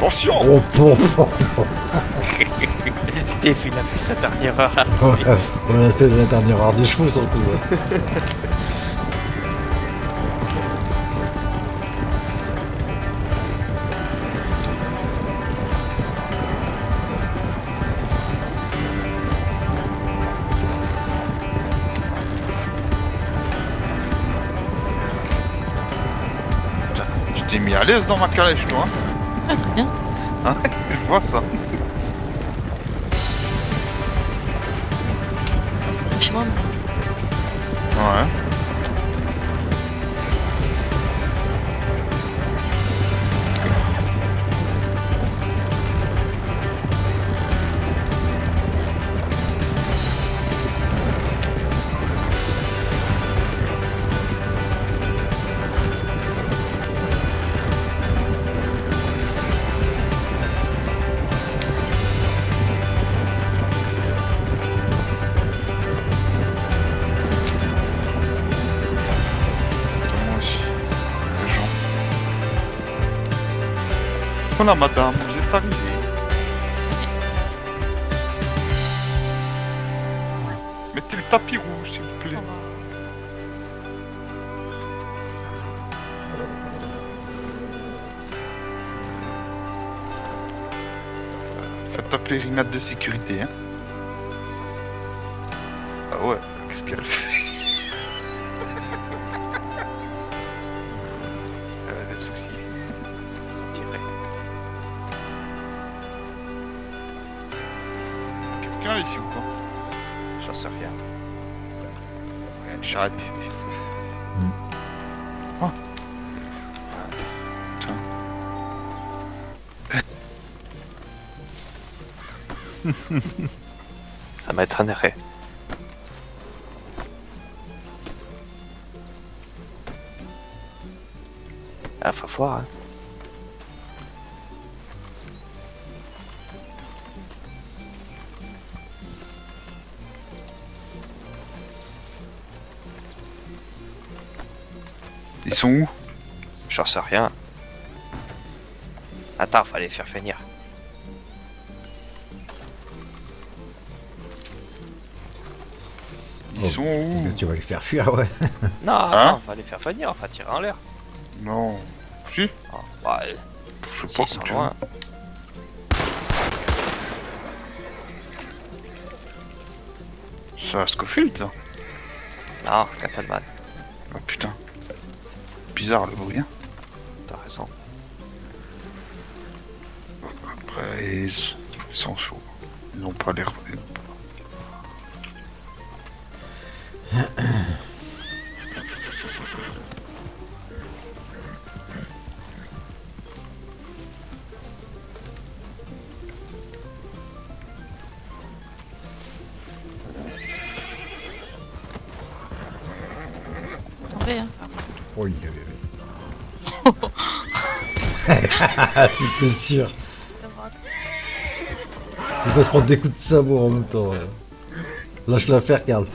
Attention. Oh, Steve, il a fait sa dernière heure. ouais, voilà, c'est la dernière heure des chevaux surtout. Ouais. Putain, tu t'es mis à l'aise dans ma calèche, toi. Ah, c'est bien. Hein Je vois ça. Franchement, Ouais. Moi aussi. Les gens. Voilà, madame, vous êtes arrivée. Mettez le tapis rouge, s'il vous plaît. Faites un périmètre de sécurité, hein. Ah ouais, qu'est-ce qu'elle fait? Elle a des soucis. Direct. Quelqu'un ici ou pas? J'en sais rien. Il y a une charrette. Ah. Putain. Ça m'étonnerait. Ah, faut voir, hein. Ils sont où? J'en sais rien. Attends, fallait faire finir. Ils sont où? Tu vas les faire fuir, ouais. Non, Hein attends, fallait faire finir, enfin tirer en l'air. Non. Si? Oh, bah, Je sais si, pas ils sont comment tu loin. C'est à Scofield, ça? Non, Catalman, Ah putain. Bizarre le bruit, hein. t'as raison. Après, ils sont chauds. Ils n'ont pas l'air... tombé, hein. Oh, il y avait. C'était sûr. Il va se prendre des coups de sabot en même temps. Ouais. Lâche l'affaire, Karl.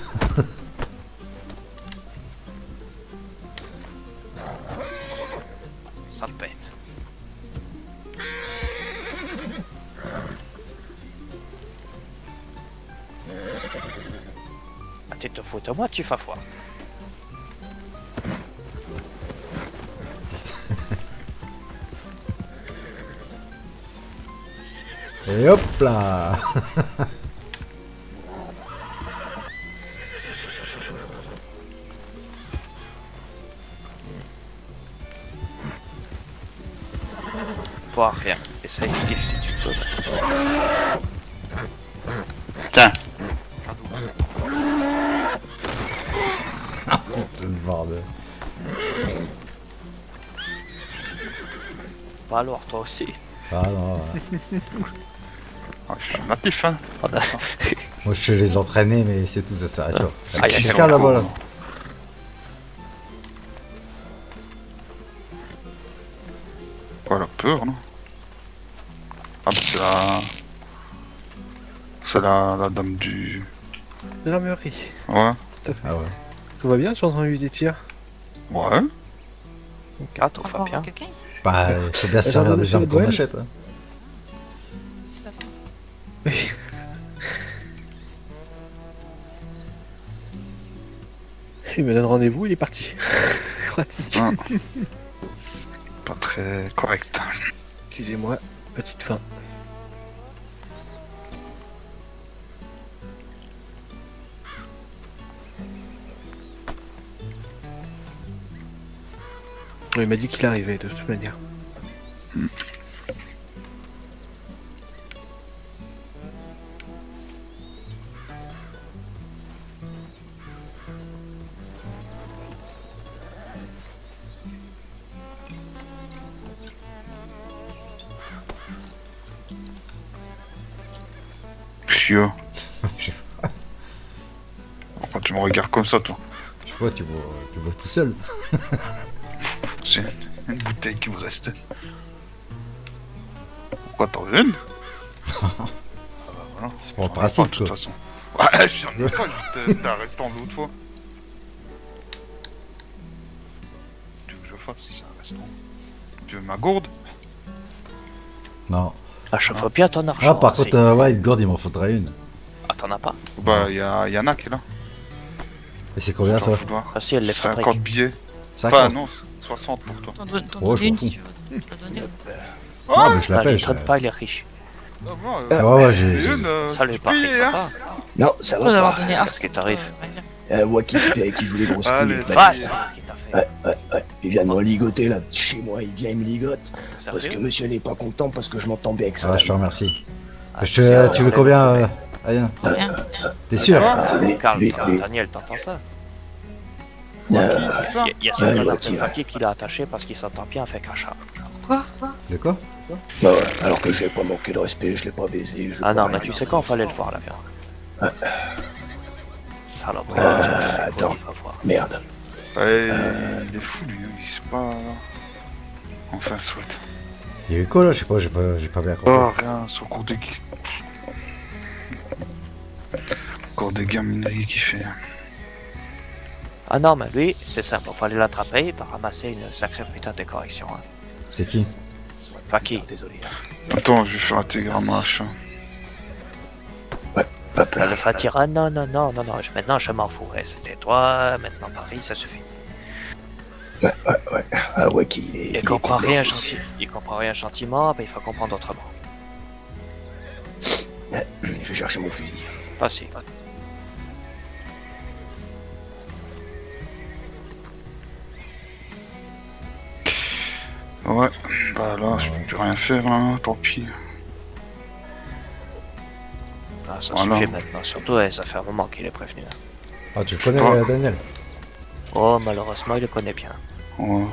Ça le pète. Ah, tu te fous de moi, tu fais foi. Et hop là. Toi, rien. Essaye, Steve, si tu peux. Tiens. Le bordel. Bah alors, toi aussi. Ah non, ouais. Ah, je suis natif, hein. Moi je sais les entraîner, mais c'est tout, ça s'arrête là. Ah, y a Jusqu'à là-bas là. Oh la peur, non? Ah, mais c'est la... C'est la dame du... Dramerie. Ouais. Tout à fait. Ah ouais. Tout va bien, j'ai entendu des tirs. Ouais. Ah, tout va Encore bien. quelqu'un ici? Bah, faut bien se servir des armes qu'on achète. Hein. Oui. Il me donne rendez-vous, il est parti. Pratique. Ah. Pas très correct. Excusez-moi, petite faim. Il m'a dit qu'il arrivait de toute manière. Chiot. Pourquoi tu me regardes comme ça, toi? Je sais pas, tu bois tout seul. C'est une bouteille qui me reste. Pourquoi t'en veux une? Ah bah voilà. C'est pour le J'en ai pas, principe, de toute quoi. façon. Ouais, j'en ai pas, c'était un restant de l'autre fois. Tu veux que je fasse si c'est un restant? Tu veux ma gourde? Non. Ah, chauffe bien ton argent. Ah, par aussi. contre, ouais, une gourde, il m'en faudrait une. Ah, t'en as pas? Bah, Yana qui est là. Et c'est combien ça? J'en foudoir. Ah, si, elle les 50 fabrique. billets. 50. Enfin, non, 60 pour toi. T'en Oh, donnes je une m'en si fous. tu veux. Tu la donner. Non, mais je Ah, l'appelle. il je traite pas, il est riche. Ah, moi, Ouais, j'ai. une, Ça lui tu paraît, payes, ça hein. va. Non, ça Toi va d'avoir pas. donné Qu'est-ce qui t'arrive? Waki qui joue les grosses Allez, couilles. Va, vas-y. c'est ce qu'il t'a fait. Ouais. Il vient de me ligoter là, chez moi, il vient, il me ligote. Parce que Sérieux? monsieur n'est pas content parce que je m'entends bien avec ça. Ah, je te remercie. Ah, Tu veux combien, Ayan? Rien. T'es sûr? Carl, lui, Daniel, t'entends ça? C'est ça? Il y a Ouais, son ouais, de ouais. Faki qui l'a attaché parce qu'il s'entend bien avec un chat. Pourquoi? De quoi? Bah ouais, alors que je l'ai pas manqué de respect, je l'ai pas baisé. Ah non, mais tu sais quand fallait le voir, là, viens. Saloperie. attends. Va voir. Merde. Ouais, il est fou lui, hein, il sait pas. Enfin, soit. Il y a eu quoi là? Je sais pas, j'ai pas bien compris. Oh, rien, c'est encore des. Encore des gamineries qu'il fait. Ah non, mais lui, c'est simple, il fallait l'attraper, il va ramasser une sacrée putain de correction. Hein. C'est qui? Faki. Désolé. Attends, je vais faire intégrer un machin. Elle le fait dire, ah non, maintenant je m'en fous. C'était toi, maintenant Paris, ça suffit. Ouais. Ah ouais, il est. Il est comprend rien complexe. gentil. Il comprend rien gentiment, mais il faut comprendre autrement. Je vais chercher mon fusil. Facile. Ouais, bah là, je peux plus rien faire là, tant pis. Ah, ça Voilà. suffit maintenant. Surtout, ça fait un moment qu'il est prévenu. Hein. Ah, tu le connais, Ah. Daniel? Oh, malheureusement, il le connaît bien. Ouais.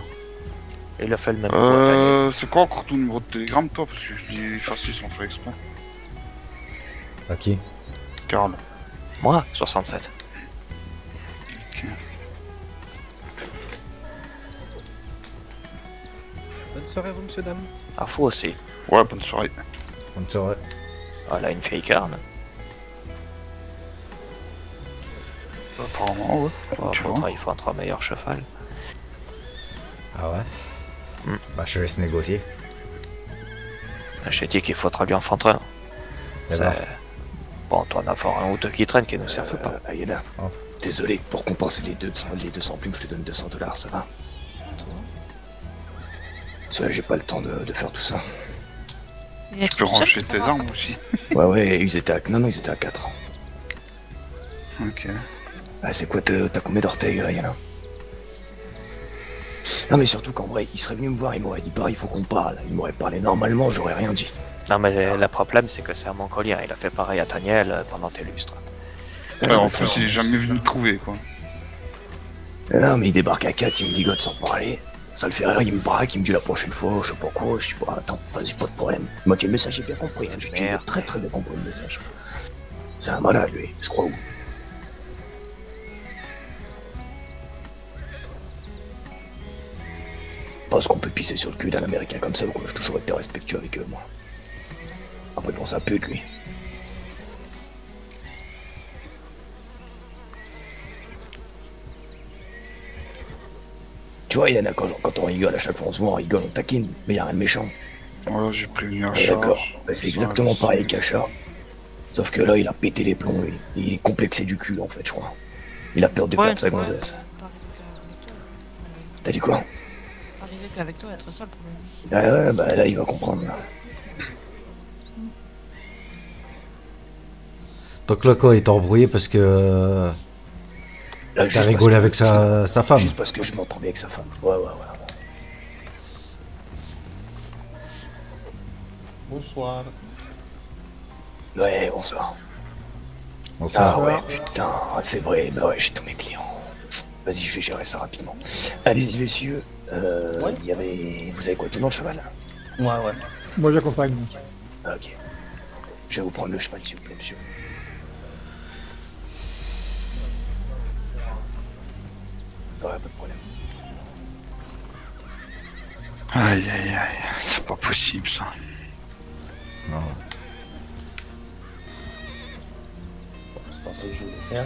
Il a fait le même coup à Daniel. C'est quoi encore ton numéro de télégramme toi? Parce que je l'ai effacé sans faire exprès. À qui? Carl. Moi, 67. Ok. Bonne soirée, vous, monsieur, dame. Ah, fou aussi. Ouais, bonne soirée. On te saurait. Ah, elle a une vieille carne. Apparemment, ouais. Oh, Tu vois. il faut un meilleur cheval. Ah ouais? Hmm. Bah, je te laisse négocier. J'ai dit qu'il faudra lui en fendre un. Eh C'est- ben. Bon, toi, en avoir un ou deux qui traînent qui ne servent pas. Ayana, Oh. désolé, pour compenser les 200 plumes, je te donne $200, ça va? Parce que j'ai pas le temps de faire tout ça. Il est Tu peux tout seul ranger pour tes voir. armes aussi. Ouais, ils étaient à... Non, ils étaient à 4. Ok. Ah, c'est quoi, t'as combien d'orteils, Ayana? Non, mais surtout qu'en vrai, il serait venu me voir, il m'aurait dit, pareil, il faut qu'on parle. Il m'aurait parlé normalement, j'aurais rien dit. Non, mais le problème, c'est que c'est un mongolien. Il a fait pareil à Daniel pendant tes lustres. Ouais, en plus, il est jamais venu me trouver quoi. Non, mais il débarque à 4, il me ligote sans parler. Ça le fait rire, il me braque, il me dit la prochaine fois, je sais pas quoi, je dis pas, attends, vas-y, pas de problème. Moi, le message, j'ai bien compris, hein, j'ai Merde. très bien compris le message. C'est un malade, lui, il se croit où? Parce qu'on peut pisser sur le cul d'un américain comme ça ou quoi, j'ai toujours été respectueux avec eux, moi. Après, bon, ça pute, lui. Tu vois, Yana, quand on rigole, à chaque fois on se voit, on rigole, on taquine, mais y a rien de méchant. Voilà, j'ai prévenu un Ouais, chat. d'accord. Bah, c'est exactement pareil qu'Acha. Sauf que là, il a pété les plombs, lui. Il est complexé du cul, en fait, je crois. Il a peur de perdre sa gonzesse. Pas arriver qu'avec toi. T'as dit quoi? Pas arriver qu'avec toi, être ça le problème. Ah ouais, bah là, il va comprendre. Là. Donc là, quoi, il t'a embrouillé parce que Là, t'as juste rigolé parce avec que- sa femme. Juste parce que je m'entends bien avec sa femme. Ouais. Bonsoir. Ouais, bonsoir. Bonsoir. Ah ouais, putain, c'est vrai, bah ouais, j'ai tous mes clients. Vas-y, je vais gérer ça rapidement. Allez-y, messieurs. Ouais. Il y avait... Vous avez quoi, tout dans le cheval? Ouais, ouais. Moi j'accompagne. Ah, ok. Je vais vous prendre le cheval, s'il vous plaît, monsieur. Ouais, pas de problème. Aïe, aïe, aïe. C'est pas possible, ça. Non. C'est pas ça que je voulais faire.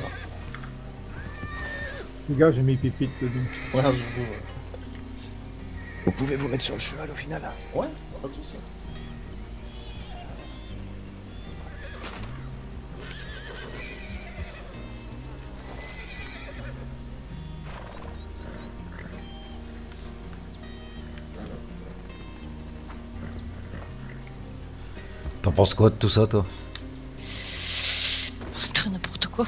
Les gars, j'ai mis pépites dedans. Ouais, je veux. Vous pouvez vous mettre sur le cheval, au final? Ouais, pas de soucis. T'en penses quoi de tout ça, toi? Tout n'importe quoi.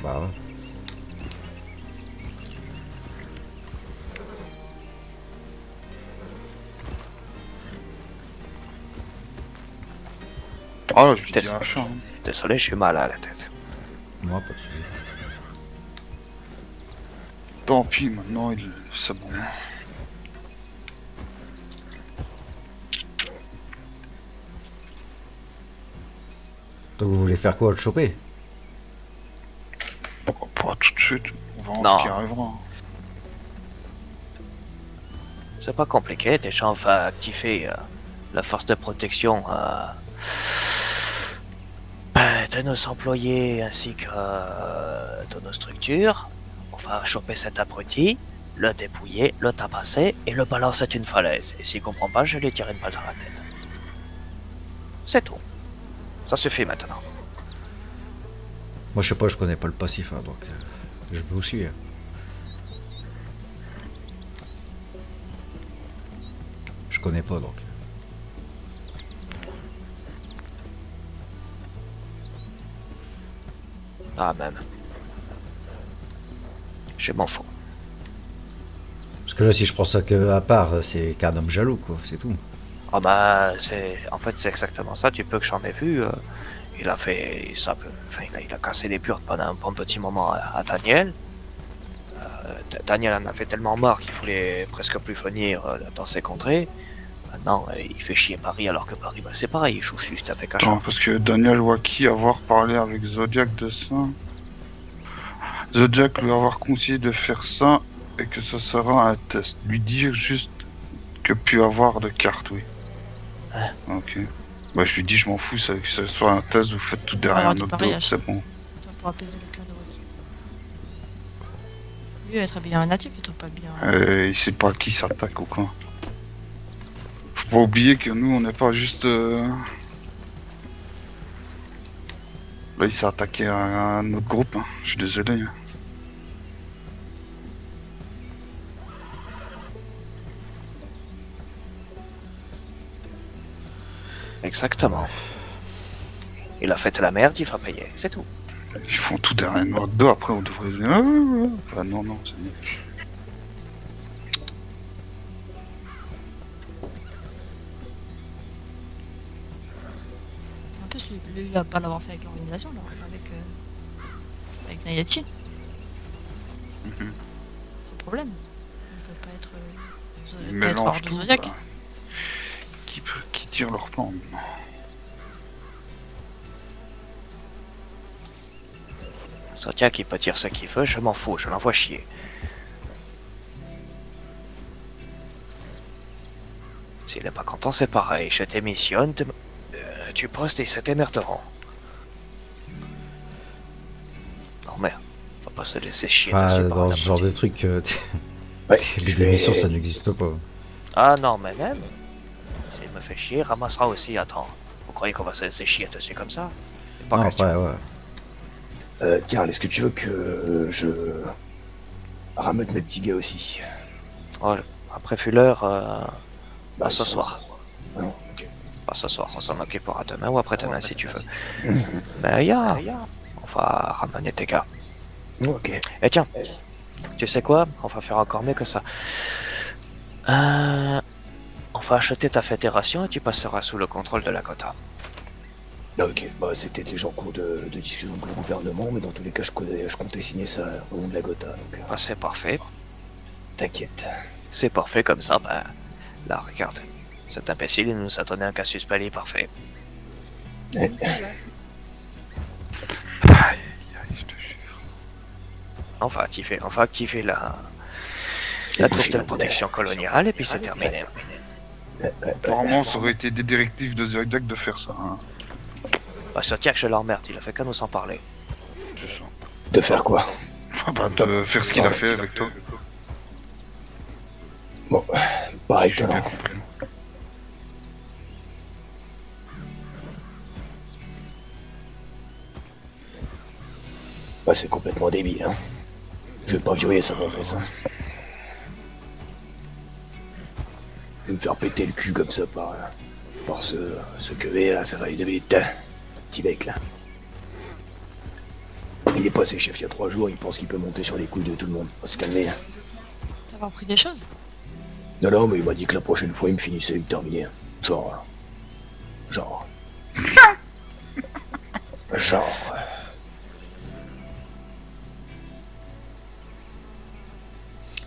Bah ouais. Ah là, je lui T'es- dis un chat. Hein. Désolé, j'ai mal à la tête. Moi, pas de soucis. Tant pis, maintenant, c'est bon. Donc vous voulez faire quoi, le choper? Pas tout de suite. On va Non. voir ce qui arrivera. C'est pas compliqué, déjà on va activer la force de protection de nos employés ainsi que de nos structures. On va choper cet abruti, le dépouiller, le tabasser et le balancer d'une falaise. Et s'il comprend pas, je lui tire une balle dans la tête. C'est tout. Ça suffit maintenant. Moi, je sais pas, je connais pas le passif, hein, donc je vous suis. Hein. Je connais pas, donc. Ah même. Je m'en fous. Parce que là, si je prends ça que à part, c'est qu'un homme jaloux, quoi, c'est tout. Ah bah c'est. En fait c'est exactement ça, tu peux que j'en ai vu. Il a fait ça. Enfin, il a cassé les burnes pendant un bon petit moment à Daniel. Daniel en a fait tellement marre qu'il voulait presque plus venir dans ses contrées. Maintenant, il fait chier Paris alors que Paris, bah, c'est pareil, il joue juste avec un Attends, chat. parce que Daniel Waki avoir parlé avec Zodiac de ça. Zodiac lui avoir conseillé de faire ça et que ce sera un test. Lui dire juste que pu avoir de carte, oui. Hein? Ok. Bah je lui dis je m'en fous, que ce soit un test, vous faites tout derrière Alors, du notre dos, pariage. c'est bon. Pour apaiser le cœur de Rocky. Lui, être bien un natif, il trouve pas bien. Il sait pas à qui s'attaque ou quoi. Faut pas oublier que nous on n'est pas juste... Là il s'est attaqué à un autre groupe, hein. Je suis désolé. Hein. Exactement. Il a fait la merde, il va payer, c'est tout. Ils font tout derrière notre dos, après on devrait dire... Ah non, non, c'est mieux. En plus, lui, il va pas l'avoir fait avec l'organisation, il l'aura fait avec Nayati. Mhm. C'est le problème. Il peut pas être, Ils pas être hors mélangent de tout. Zodiac. Bah. Qui tire leur plan maintenant. Zodiac, il peut dire ce qu'il veut, je m'en fous, je l'envoie chier. S'il est pas content, c'est pareil, je démissionne du poste et ils se démerderont. Non merde, faut pas se laisser chier Ah, dessus par dans un ce genre de abruti. truc, Ouais, Les je vais- démissions, ça n'existe pas. Ah non, mais même, s'il me fait chier, ramassera aussi, attends. Vous croyez qu'on va se laisser chier dessus comme ça? Pas Non, question. après, ouais. Karl, est-ce que tu veux que je rameute mes petits gars aussi? Oh, après Fuller, Bah, ce soir. Ah non, ok. Pas ce soir, on s'en occupera demain ou après-demain si tu veux. Mais on va ramener tes gars. Ok. Et tiens, tu sais quoi? On va faire encore mieux que ça. On va acheter ta fédération et tu passeras sous le contrôle de la quota. Ok, bah c'était déjà en cours de discussion avec le gouvernement, mais dans tous les cas, je comptais signer ça au nom de la Gotha, donc Bah, c'est parfait. t'inquiète. C'est parfait comme ça, ben... Là, regarde. Cet imbécile, il nous a donné un casus belli parfait. Aïe, aïe, je te jure. On va activer la troupe de protection coloniale et puis c'est terminé. Apparemment, ça aurait été des directives de Zodiac de faire ça. Hein. Bah, Zodiac, je l'emmerde, il a fait qu'à nous en parler. C'est ça. De faire quoi? Ah bah, de faire ce qu'il a fait avec toi. Bon, pareil, J'ai toi, bien non. compris. Bah, c'est complètement débile, hein. Je vais pas violer sa princesse, hein. Je vais me faire péter le cul comme ça par ce que là, ça va lui donner des tas. Petit mec, là. Il est passé chef il y a 3 jours, il pense qu'il peut monter sur les couilles de tout le monde. On va se calmer, hein. T'as appris des choses? Non, mais il m'a dit que la prochaine fois, il me finissait, il me terminait. Genre.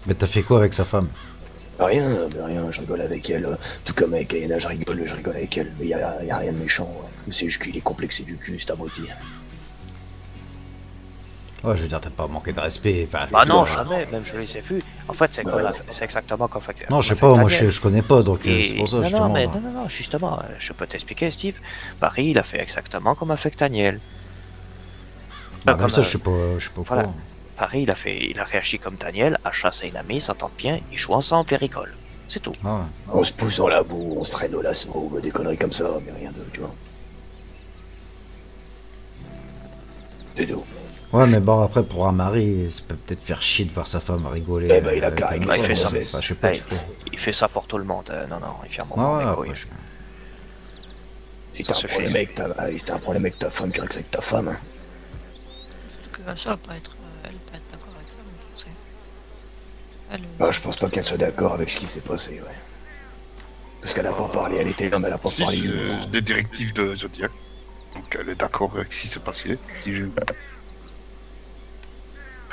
Mais t'as fait quoi avec sa femme? Rien, je rigole avec elle. Tout comme avec Ayana, je rigole avec elle. Mais y a rien de méchant. Ouais. C'est juste qu'il est complexé du cul, c'est abruti. Ouais, je veux dire, t'as pas manqué de respect. Enfin, Bah non, ouais. jamais, même je les ai vus. En fait, c'est exactement comme fait. Non, je sais comme pas, fait moi Daniel. je connais pas, donc Et- c'est pour ça, non, justement. non, mais non, justement, je peux t'expliquer, Steve. Paris, il a fait exactement comme a fait Daniel. Bah, comme, même ça, euh, je sais pas au voilà. courant. Paris, il a réagi comme Daniel, a chassé une amie, s'entendent bien, ils jouent ensemble et rigolent. C'est tout. Ah ouais. On se pousse dans la boue, on se traîne au lasso, des conneries comme ça, mais rien de, tu vois. C'est tout. Ouais, mais bon, après, pour un mari, ça peut peut-être faire chier de voir sa femme rigoler. Eh ben, il a avec carrément un Bah, il autre, fait ça. enfin, je sais pas, Hey, tu sais. il fait ça pour tout le monde. Non, il fait un Ah moment ouais, les après, couilles. Si Ça t'as un suffit. problème avec ta femme, tu règles ça avec ta femme. Hein. Surtout que Asha va pas être, elle peut être d'accord avec ça, mais tu sais. Elle, Bah, je pense pas qu'elle soit d'accord avec ce qui s'est passé, ouais. Parce qu'elle a pas parlé, elle était là, mais elle a pas Si, parlé du c'est moment. des directives de Zodiac. Donc elle est d'accord avec ce qui s'est passé.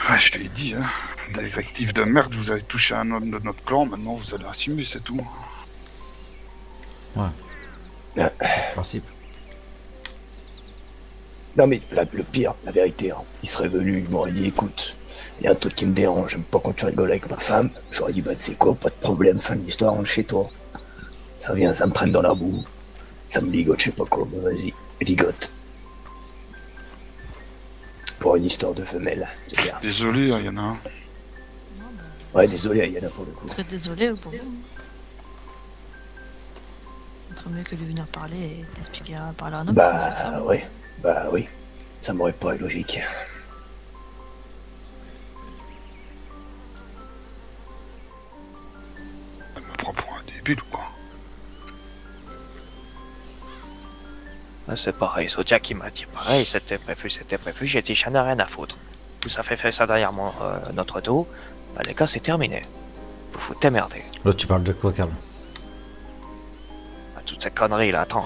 Ouais, je te l'ai dit, hein. Des directives de merde, vous avez touché un homme de notre clan, maintenant vous allez assumer, c'est tout. Principe. Non mais le pire, la vérité, hein, il serait venu, il m'aurait dit écoute, il y a un truc qui me dérange, j'aime pas quand tu rigoles avec ma femme. J'aurais dit bah tu sais quoi, pas de problème, fin de l'histoire, rentre chez toi. Ça vient, ça me traîne dans la boue, ça me ligote, je sais pas quoi, bah vas-y, ligote. Pour une histoire de femelle, c'est bien. Désolé, il y en a un. non, bah, Ouais, désolé, Ayana pour le coup. très désolé pour vous. Entre mieux que lui venir parler et t'expliquer à parler à un homme pour faire ça. Bah oui, ça m'aurait pas logique. Elle me prend pour un débile ou quoi? Ah, c'est pareil, Zodiac il m'a dit pareil, c'était prévu, j'ai dit j'en ai rien à foutre. Vous avez fait ça derrière notre dos, bah les gars c'est terminé. Vous vous démerdez. Là, tu parles de quoi, Karl? Bah, toutes ces conneries là, attends.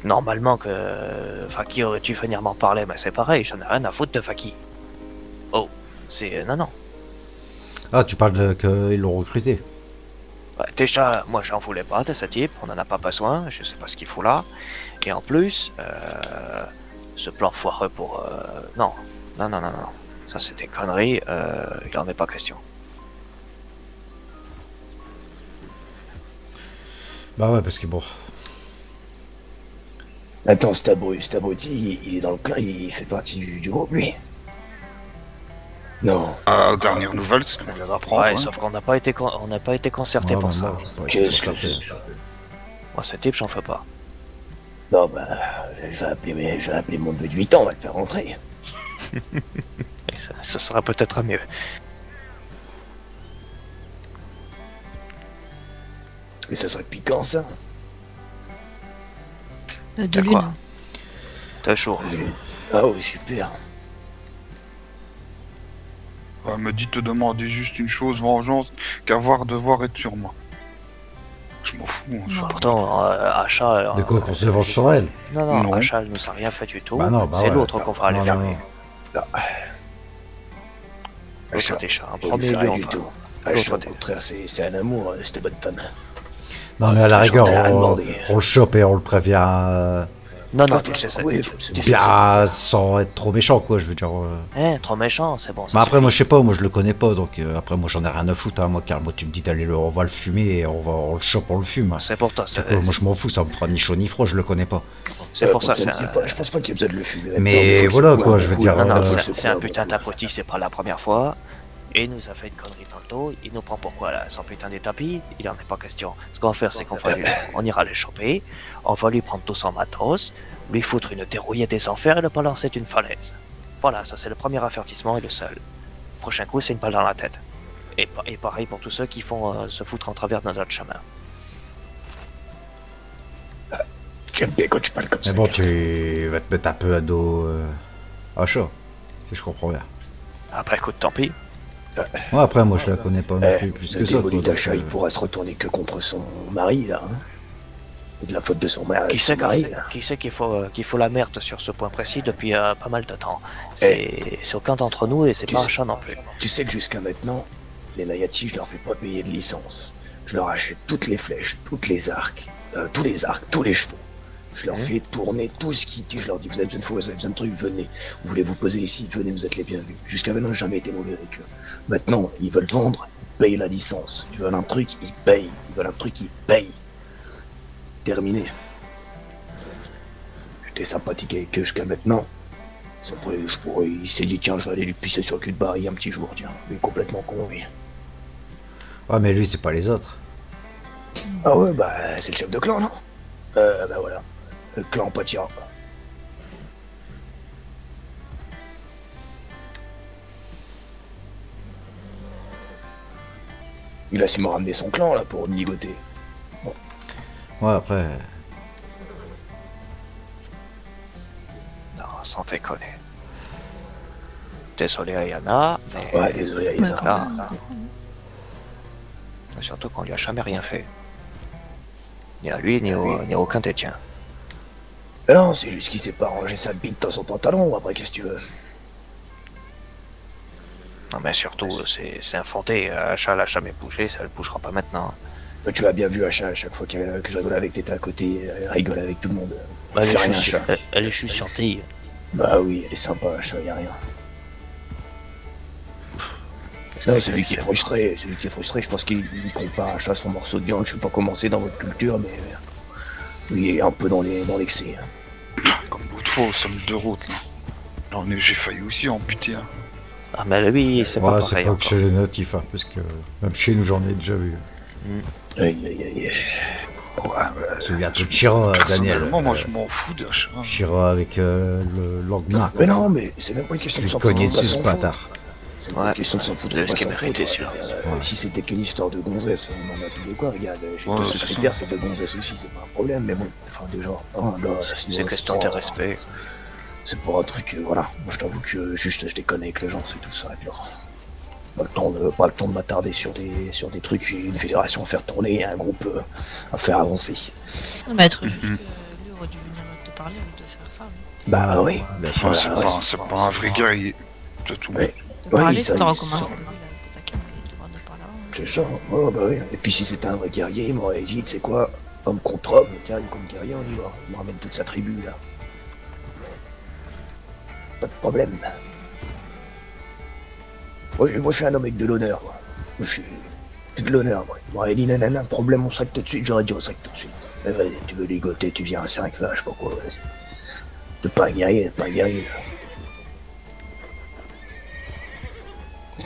Normalement que Faki aurait dû venir m'en parler, mais c'est pareil, j'en ai rien à foutre de Faki. Oh, c'est... non. Ah, tu parles de qu'ils l'ont recruté. Ouais, déjà, moi j'en voulais pas de ce type, on en a pas besoin, je sais pas ce qu'il faut là. Et en plus, ce plan foireux pour... Non. Ça c'est des conneries, il en est pas question. Bah ouais, parce que bon... Attends, cet abruti, il est dans le clan, il fait partie du groupe, lui. Non. Dernière nouvelle, c'est ce qu'on vient d'apprendre. Ouais, hein. sauf qu'on n'a pas été on n'a pas été concerté Ouais, pour mais ça. moi, j'ai pas été Qu'est-ce que concerté. c'est? Moi, ce type, j'en fais pas. Non, bah, je vais appeler mon neveu de 8 ans, on va le faire rentrer. Et ça sera peut-être mieux. Mais ça serait piquant, ça. De T'as quoi? lune. 2 jours. Ah oui, super. Elle me dit te demander juste une chose, vengeance, qu'avoir devoir être sur moi. Je m'en fous. Hein, ça. Non. Pourtant, Achat... De quoi qu'on se venge sur elle? Non, Non. Achat, elle nous a rien fait du tout. Bah non, bah c'est ouais. l'autre qu'on fera Non, aller non, fermer. non. Achat, L'autre déjà, en on premier fait lieu, rien on du fera. tout. Achat, au côté. contraire, c'est un amour, cette bonne femme. Non, mais à la rigueur, J'en ai rien on demandé. le chope et on le prévient. Non, Ah, tu tu sais sais ça. quoi, Tu faut sais se que Bien, sans être trop méchant, quoi, je veux dire. trop méchant, c'est bon. ça Mais après, suffit. moi, je sais pas, moi, je le connais pas, donc après, moi, j'en ai rien à foutre, hein. Moi, Karl, moi, tu me dis d'aller on va le fumer et on le chope, on le fume. C'est pour toi, C'est quoi, moi, je m'en fous, ça me fera ni chaud ni froid, je le connais pas. c'est pour ça. Je pense pas qu'il y ait besoin de le fumer. Mais Maintenant, faut voilà, le quoi, secouer je veux beaucoup, dire, hein. Non, Euh, c'est un putain d'abruti, c'est pas la première fois. Et il nous a fait une connerie tantôt, il nous prend pourquoi là, son putain des tapis, il en est pas question. Ce qu'on va faire, c'est on ira les choper, on va lui prendre tout son matos, lui foutre une dérouillée des enfers et le balancer d'une falaise. Voilà, ça c'est le premier avertissement et le seul. Prochain coup, c'est une balle dans la tête. Et pareil pour tous ceux qui font se foutre en travers de notre chemin. J'aime bien quand tu parles comme Mais ça. bon, Karl. tu vas te mettre un peu à dos Achat, si je comprends bien. Après, écoute, tant pis. Ouais, après, moi, je la connais pas non plus Le que ça, quoi. dévolu donc, d'achat, il pourra se retourner que contre son mari, là. Hein. Et de la faute de son mari. Qui sait qu'il faut la merde sur ce point précis depuis pas mal de temps. C'est aucun d'entre nous et c'est Tu pas sais- Achat non plus. Tu sais que jusqu'à maintenant, les Nayati, je leur fais pas payer de licence. Je leur achète toutes les flèches, tous les arcs, tous les chevaux. Je leur fais tourner tout ce qui dit. Je leur dis, vous avez besoin de fous, vous avez besoin de trucs, venez. Vous voulez vous poser ici, venez, vous êtes les bienvenus. Jusqu'à maintenant, j'ai jamais été mauvais avec eux. Maintenant, ils veulent vendre, ils payent la licence. Ils veulent un truc, ils payent. Ils veulent un truc, ils payent. Terminé. J'étais sympathique avec eux jusqu'à maintenant. Il s'est dit, tiens, je vais aller lui pisser sur le cul de Barry un petit jour, tiens. Il est complètement con, lui. Ouais, mais lui, c'est pas les autres. Ah ouais, bah, c'est le chef de clan, non? Bah voilà. Le clan Patira. Il a su me ramener son clan, là, pour me ligoter. Ouais, après. Non, sans déconner. Désolé Ayana, mais Ouais, désolé, Mais Ayana. quand là, même. surtout qu'on lui a jamais rien fait. Ni à lui, ni à aucun des tiens. Mais non, c'est juste qu'il s'est pas rangé sa bite dans son pantalon, après, qu'est-ce que tu veux? Non mais surtout, c'est infondé. Achat l'a jamais bougé, ça le bougera pas maintenant. Mais tu l'as bien vu à chaque fois que je rigole avec Téta à côté, elle rigole avec tout le monde. Elle fait est rien, juste- Achat. elle est juste gentille. Bah oui, elle est sympa, Achat, y'a rien. Qu'est-ce Non, que c'est lui qui est frustré, c'est lui qui est frustré, je pense qu'il compare Achat à son morceau de viande, je sais pas comment c'est dans votre culture, mais lui il est un peu dans l'excès. Comme l'autre fois au somme de route, là. J'ai failli aussi en buter un. Ah mais lui, c'est pas Ouais, c'est pareil pas que encore. chez les natifs, hein, parce que même chez nous, j'en ai déjà vu. Aïe aïe aïe. Je me souviens de Chira, Daniel. Personnellement, moi je m'en fous d'achat. Chira avec le Langma. Mais non, mais c'est même pas une question de Je s'en le cognais foutre, dessus, on ce va s'en bâtard. foutre. C'est pas Ouais. une question de s'en foutre, De on va ce qui s'en méritait, foutre. celui-là. Si c'était qu'une histoire de gonzesse, on en a tous les coins, regarde, j'ai Ouais, deux c'est secrétaires, c'est deux gonzesses aussi, c'est pas un problème, mais bon, enfin déjà, là, C'est question de respect. C'est pour un truc, voilà. Moi, je t'avoue que juste je déconne avec les gens, c'est tout ça. Et puis, pas le temps de m'attarder sur des trucs. J'ai une fédération à faire tourner, un groupe à faire avancer. Non, mais être juste, lui aurait dû venir te parler ou te faire ça. Bah oui. Bien sûr. Ouais, Voilà, c'est pas un vrai guerrier. C'est tout. Ouais. De parler, ça, c'est t'auras il- commencé. Il a t'attaqué, mais il devra de parler avant. C'est ça, ouais, bah oui. Et puis si c'était un vrai guerrier, il m'aurait dit, tu sais quoi, homme contre homme, guerrier contre guerrier, on y va. Il me ramène toute sa tribu, là. Pas de problème. Moi, je suis un homme avec de l'honneur, moi. Je suis de l'honneur, moi. Il m'aurait dit, nanana, problème, on sac tout de suite, j'aurais dit, on sac tout de suite. Mais vas-y, tu veux ligoter, tu viens à 5, là, je sais pas quoi, vas-y. T'es pas un guerrier, ça.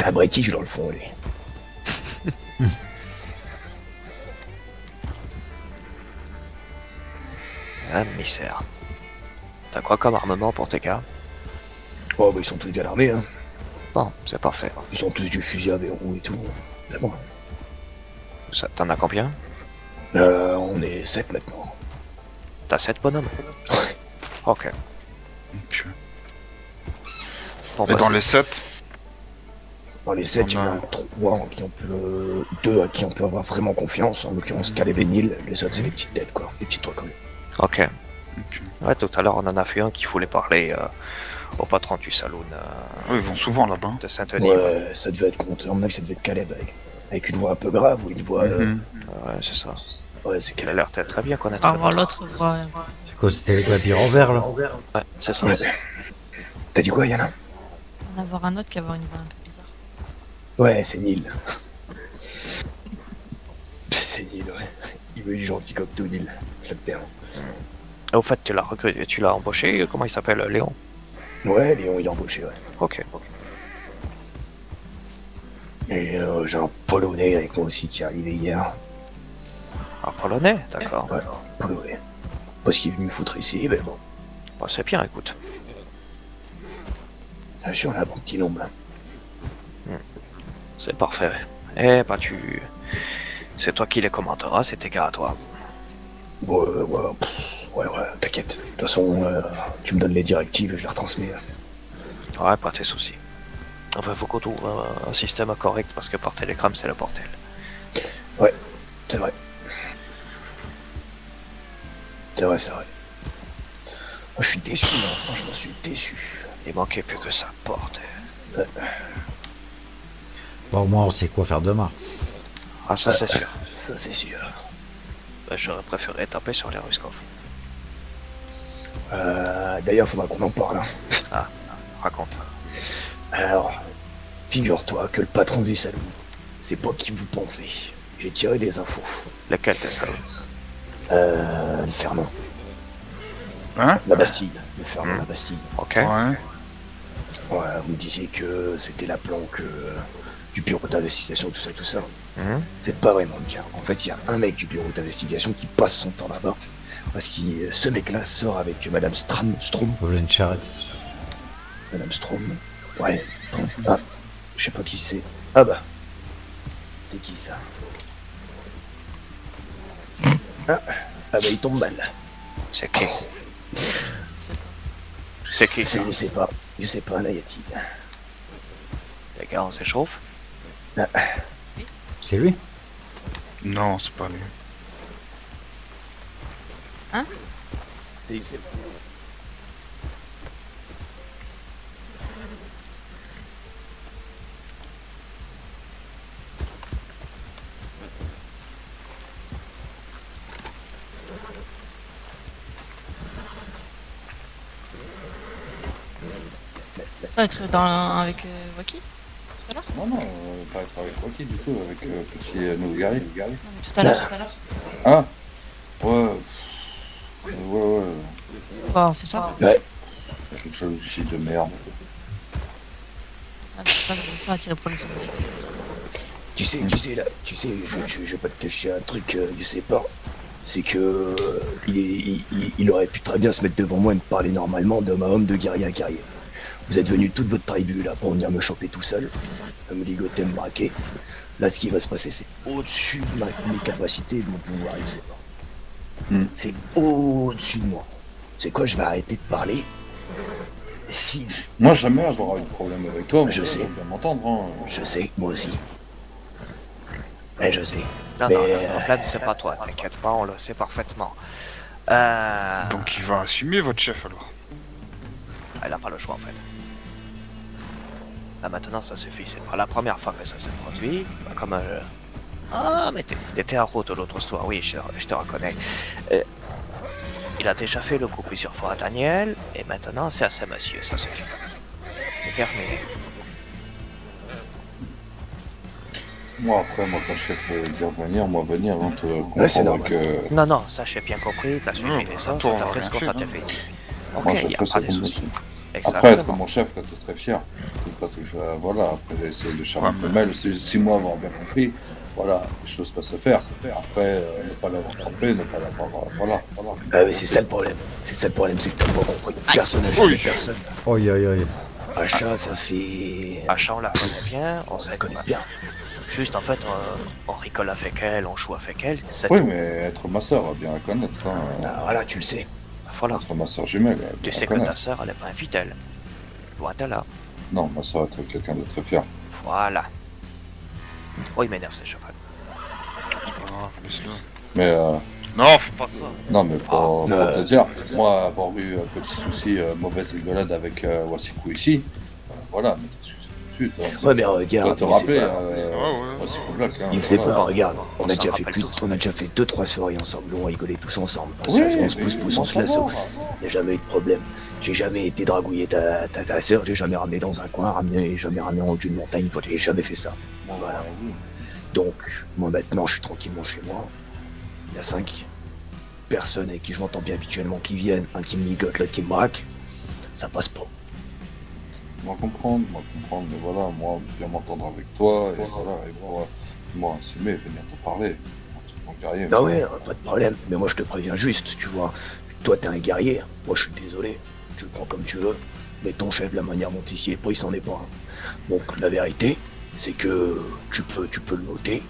Un british dans le fond, lui. Ah, misère. T'as quoi comme armement pour tes gars? Oh, bah ils sont tous bien armés, hein. Bon, c'est parfait. Ils ont tous du fusil à verrou et tout. C'est bon. T'en as combien? On est 7 maintenant. T'as 7 bonhommes? Ok. Ok. Bon, Et bah, dans c'est- les 7, Dans les 7, il y en On a- a 3 en qui on peut... 2 à qui on peut avoir vraiment confiance. En l'occurrence, Caleb et Neil. Les autres, c'est des petites têtes, quoi. Des petites recrues. Ok. ok. Ouais, tout à l'heure, on en a vu un qui voulait parler au patron du saloon Ouais, ils vont souvent là-bas. de Saint-Denis. Ouais, Ouais, ça devait être contre. À mon avis, ça devait être Caleb avec une voix un peu grave ou une voix. Mhm. c'est ça. Ouais, c'est Il a Caleb. l'air de très bien connaître Par le voir patron. l'autre voix. C'est quoi, c'était les papillons en vert, là? Ouais, c'est ça. Ouais. T'as dit quoi, Yana? En avoir un autre qui avoir une voix un peu bizarre. Ouais, c'est Neil. C'est Neil, ouais. Il veut du gentil comme tout, Neil. Je l'aime bien. Et au fait, tu l'as recruté, tu l'as embauché, comment il s'appelle, Léon? Ouais, Léon, il est embauché, ouais. Ok. Et j'ai un Polonais avec moi aussi qui est arrivé hier. Un polonais, d'accord. Ouais, Polonais. Parce qu'il est venu me foutre ici, mais bon. Bon, c'est bien, écoute. Je suis en un bon petit nombre, là. C'est parfait. Eh bah c'est toi qui les commanderas, c'est tes gars à toi. Ouais, t'inquiète. De toute façon, tu me donnes les directives et je les retransmets. Ouais, pas tes soucis. Enfin, faut qu'on trouve un système correct parce que par télégramme, c'est le bordel. C'est vrai. C'est vrai. Moi, je suis déçu, hein. Franchement, je suis déçu. Il manquait plus que ça, bordel. Bon, au moins, on sait quoi faire demain. Ah, ça, c'est sûr. Ça, c'est sûr. Bah, j'aurais préféré taper sur les Ruskov. D'ailleurs, faudra qu'on en parle. Hein. Raconte. Alors, figure-toi que le patron du salon, c'est pas qui vous pensez. J'ai tiré des infos. Lequel t'es ça? Le Fernand. Hein? La Bastille. Le Fernand, la Bastille. Ok. Ouais. Ouais, vous me disiez que c'était la planque du bureau d'investigation, tout ça. Mhm. C'est pas vraiment le cas. En fait, il y a un mec du bureau d'investigation qui passe son temps là-bas. Parce que ce mec-là sort avec Madame Strom. Vous voulez une charrette? Madame Strom. Ouais. Ah, je sais pas qui c'est. Ah bah. C'est qui ça? Ah bah il tombe mal. C'est qui? Je sais pas. C'est qui ça? Je sais pas, Nayati. Les gars, on s'échauffe? C'est lui? Non, c'est pas lui. C'est Pas être dans avec Waki Non, pas être avec Rocky du tout, avec petit Nougari. Non, mais tout à l'heure. Ah ouais. Ouais. Bon, on fait ça. Quelque chose aussi de merde. Ah, mais ça, je vais pas attirer pour les autres. Tu sais, je vais pas te cacher un truc, je sais pas. C'est que il aurait pu très bien se mettre devant moi et me parler normalement d'homme à homme, de guerrier à guerrier. Vous êtes venu toute votre tribu là pour venir me choper tout seul, me ligoter, me braquer. Là, ce qui va se passer, c'est au-dessus de mes capacités et de mon pouvoir, je sais pas. C'est au-dessus de moi. C'est quoi, je vais arrêter de parler si... Moi, jamais avoir eu de problème avec toi. Je sais. Bien m'entendre. Hein. Je sais, moi aussi. Ouais, je sais. Non, Mais, non, le problème, c'est pas toi, t'inquiète pas, on le sait parfaitement. Donc il va assumer votre chef alors. Elle a pas le choix en fait. Là maintenant ça suffit, c'est pas la première fois que ça se produit. Comme Ah mais t'étais à route de l'autre histoire, oui je te reconnais. Il a déjà fait le coup plusieurs fois à Daniel, et maintenant c'est à ce monsieur, ça suffit. C'est terminé. Moi, après, quand le chef dire venir, moi venir, hein, te Ouais, c'est comprendre normal. que... Non, ça j'ai bien compris, t'as suivi les autres, toi, on t'as a fait ce rien qu'on fait, t'a non fait. Ok, Moi, y je a fais pas ça de comme soucis. monsieur. Après, être Exactement. mon chef, quand t'es très fier. surtout pas toucher à... Voilà, après essayer de charmer Ouais, une femelle, c'est 6 mois avoir bien compris. Voilà, les choses peuvent se faire. Après, ne pas l'avoir trompé, ne pas l'avoir... Voilà. Ah oui, c'est ça le problème. C'est ça le problème, c'est que t'as pas compris. Personne n'a jamais personne. Oi, oi, oi. Achat, ça fait... Achat, on la connaît bien, on On sait la connaît bien. Juste, en fait, on rigole avec elle, on joue avec elle, c'est Oui, tout. mais être ma soeur, bien la connaître. Hein. Ah, voilà, tu le sais. Voilà. Être ma soeur jumelle, bien Tu la sais que connaître. ta sœur, elle est pas infidèle. Loin de là. Non, ma soeur est quelqu'un de très fier. Voilà. Oh, il m'énerve, ces chevaux. Ah, laisse-le. Mais Non, fais pas ça. non, mais pour Ah. te dire, moi, avoir eu un petit souci, mauvaise rigolade avec Wasiku ici, voilà, mais t'excuses tout de suite. Hein. Ouais, mais Tu dois regarde, te il sait rappeler, pas. Ouais. Wasiku Black. Hein, Il sait voilà. pas, regarde. On a s'en déjà fait rappelle tous. on a déjà fait 2-3 soirées ensemble, on rigolait tous ensemble. Oui, Ça, on se mais pousse, moi, on se laisse. ça va. Il n'y a jamais eu de problème. J'ai jamais été dragouiller ta sœur, j'ai jamais ramené dans un coin, jamais ramené en haut d'une montagne, j'ai jamais fait ça. Bon, Voilà. oui. Donc, moi maintenant, je suis tranquillement chez moi. Il y a 5 personnes avec qui je m'entends bien habituellement qui viennent, un qui me ligote, l'autre qui me braque. Ça passe pas. Moi comprendre, mais voilà, moi, bien m'entendre avec toi, et voilà, et moi assumer, venir te parler. Mon guerrier. Ah ouais, pas de problème. Mais moi, je te préviens juste, tu vois. Toi, t'es un guerrier. Moi, je suis désolé. Tu le prends comme tu veux. Mais ton chef, la manière dont il s'y est pris, c'en est pas un. Donc, la vérité, c'est que tu peux le noter.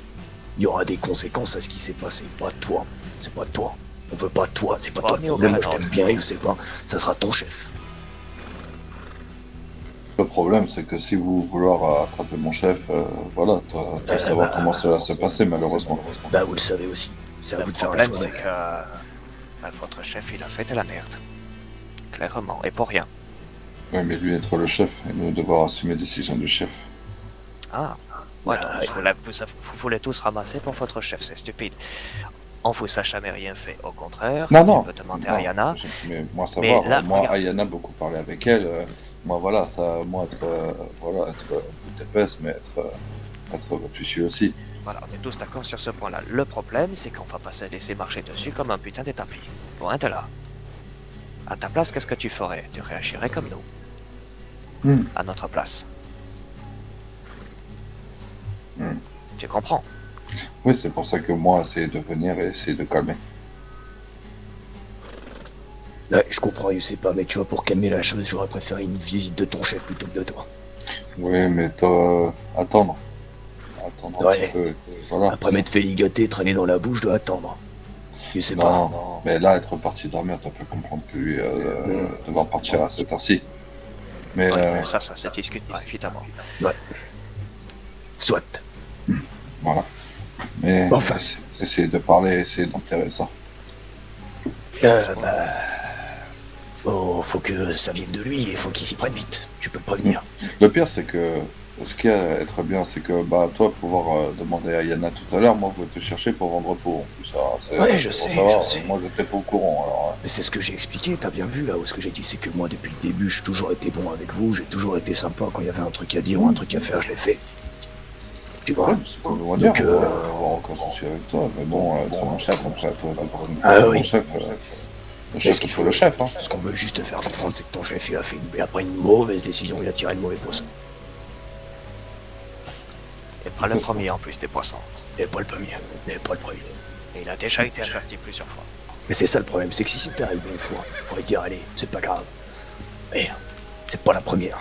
Il y aura des conséquences à ce qui s'est passé. Pas de toi. C'est pas de toi. On veut pas de toi. C'est pas Oh, toi le mais problème. Moi, aucun je t'aime bien, je sais pas. Ça sera ton chef. Le problème, c'est que si vous vouloir attraper mon chef, voilà, tu dois savoir comment cela s'est passé, malheureusement. Bah, vous le savez aussi. C'est à Le vous de faire un problème, choix. c'est que votre chef, il a fait de la merde. Clairement, et pour rien. Oui, mais lui être le chef, et nous devoir assumer les décisions du chef. Ah, ouais, Ah, donc vous voulez tous ramasser pour votre chef, c'est stupide. On vous a jamais rien fait, au contraire. Non. Tu peux demander non, à Ayana. Mais moi, ça Mais va. là, Moi, regarde. Ayana, beaucoup parlé avec elle. Moi, voilà, ça, moi, être bout d'épaisse, mais être fichu aussi. Voilà, on est tous d'accord sur ce point-là. Le problème, c'est qu'on va pas se laisser marcher dessus comme un putain d'établi. Loin de là. À ta place, qu'est-ce que tu ferais? Tu réagirais comme nous. À notre place. Tu comprends? Oui, c'est pour ça que moi, essayer de venir et essayer de calmer. Ouais, je comprends, je sais pas, mais tu vois, pour calmer la chose, j'aurais préféré une visite de ton chef plutôt que de toi. Oui, mais attendre. Attendre un Ouais. petit peu. Voilà. Après m'être fait ligoter, traîner dans la bouche, je dois attendre. Je sais pas. Non, mais là, être parti dormir, tu peux comprendre que lui devoir partir à cette heure-ci. Mais Ouais, ça se discute pas, évidemment. Soit. voilà. Mais Enfin. essayer de parler, essayer d'enterrer ça. Bah. Faut que ça vienne de lui et faut qu'il s'y prenne vite. Tu peux pas venir. Le pire, c'est que ce qui est être bien, c'est que toi, pouvoir demander à Yana tout à l'heure, moi, vous te chercher pour vendre pour. En plus, Ouais, je pour sais, savoir, je sais. Moi, j'étais pas au courant. Alors, Mais c'est ce que j'ai expliqué, t'as bien vu là où ce que j'ai dit, c'est que moi depuis le début, j'ai toujours été bon avec vous, j'ai toujours été sympa quand il y avait un truc à dire ou un truc à faire, je l'ai fait. Tu vois? ouais, c'est comme on va dire, Donc, on va avoir aucun souci avec toi. Mais bon, être mon chef, après, toi, Ah mon oui. chef. Le Mais chef, ce qu'il il faut faut le chef, hein. Ce qu'on veut juste te faire comprendre, c'est que ton chef il a fait une mauvaise décision, il a tiré le mauvais poisson. Et pas le premier en plus des poissons. Il n'est pas le premier, il n'est pas le premier. Et il a déjà été averti plusieurs fois. Mais c'est ça le problème, c'est que si c'était arrivé une fois, je pourrais dire allez, c'est pas grave. Mais c'est pas la première.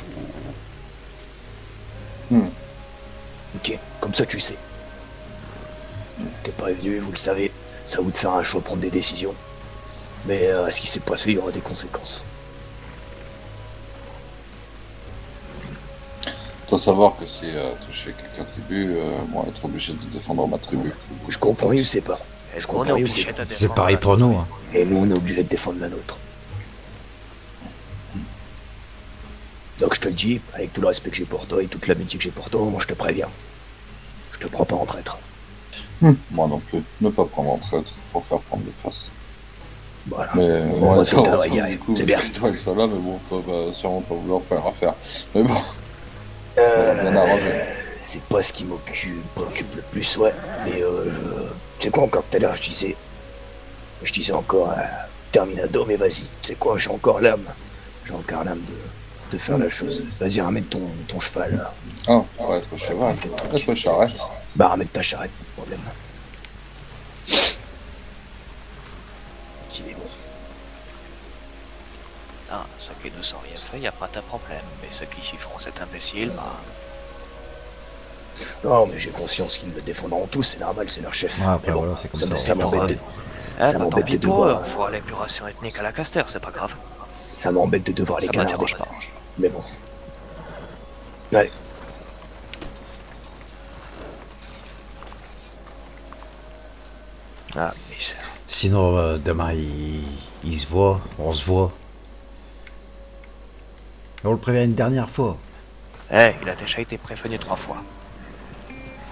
Ok, comme ça tu sais. T'es prévenu, vous le savez, c'est à vous de faire un choix, prendre des décisions. Mais ce qui s'est passé, il y aura des conséquences. Tu dois savoir que si toucher quelqu'un tribu, moi, être obligé de défendre ma tribu. Je comprends, il sait pas. Et Je on est comprends, il obligé sait de pas. C'est défendre pareil la pour nous. Hein. Et nous, on est obligé de défendre la nôtre. Donc je te le dis, avec tout le respect que j'ai pour toi et toute l'amitié que j'ai pour toi, moi je te préviens. Je te prends pas en traître. Moi non plus. Ne pas prendre en traître pour faire prendre de face. Voilà. Mais Bon, moi, toi, toi, t'as- du coup, c'est bien. toi, tu là, mais bon, toi, va sûrement pas vouloir faire affaire. Mais bon, bien arrangé. C'est pas ce qui m'occupe le plus, ouais. Mais tu sais quoi, encore tout à l'heure, je disais encore Terminado, mais vas-y. Tu sais quoi, j'ai encore l'âme. J'ai encore l'âme de faire la chose. Vas-y, ramène ton cheval, là. Ah, ouais, être cheval. Être charrette. Bah, ramène ta charrette, pas de problème. Qu'il est bon. Ah, ceux qui ne sont rien fait, y a pas de problème. Mais ceux qui chiffront cet imbécile, bah... Non, mais j'ai conscience qu'ils me défendront tous, c'est normal, c'est leur chef. Ouais, après, Mais bon, voilà, c'est comme ça. ça m'embête de... Eh, Ça bah, tant m'embête pis de pour eux, devoir... faut à l'épuration ethnique à la Caster, c'est pas grave. Ça m'embête de devoir les Ça canarder. m'interroge pas. Mais bon. Ouais. Ah, mais Sinon, demain, il se voit, on se voit. On le prévient une dernière fois. eh, il a déjà été prévenu 3 fois.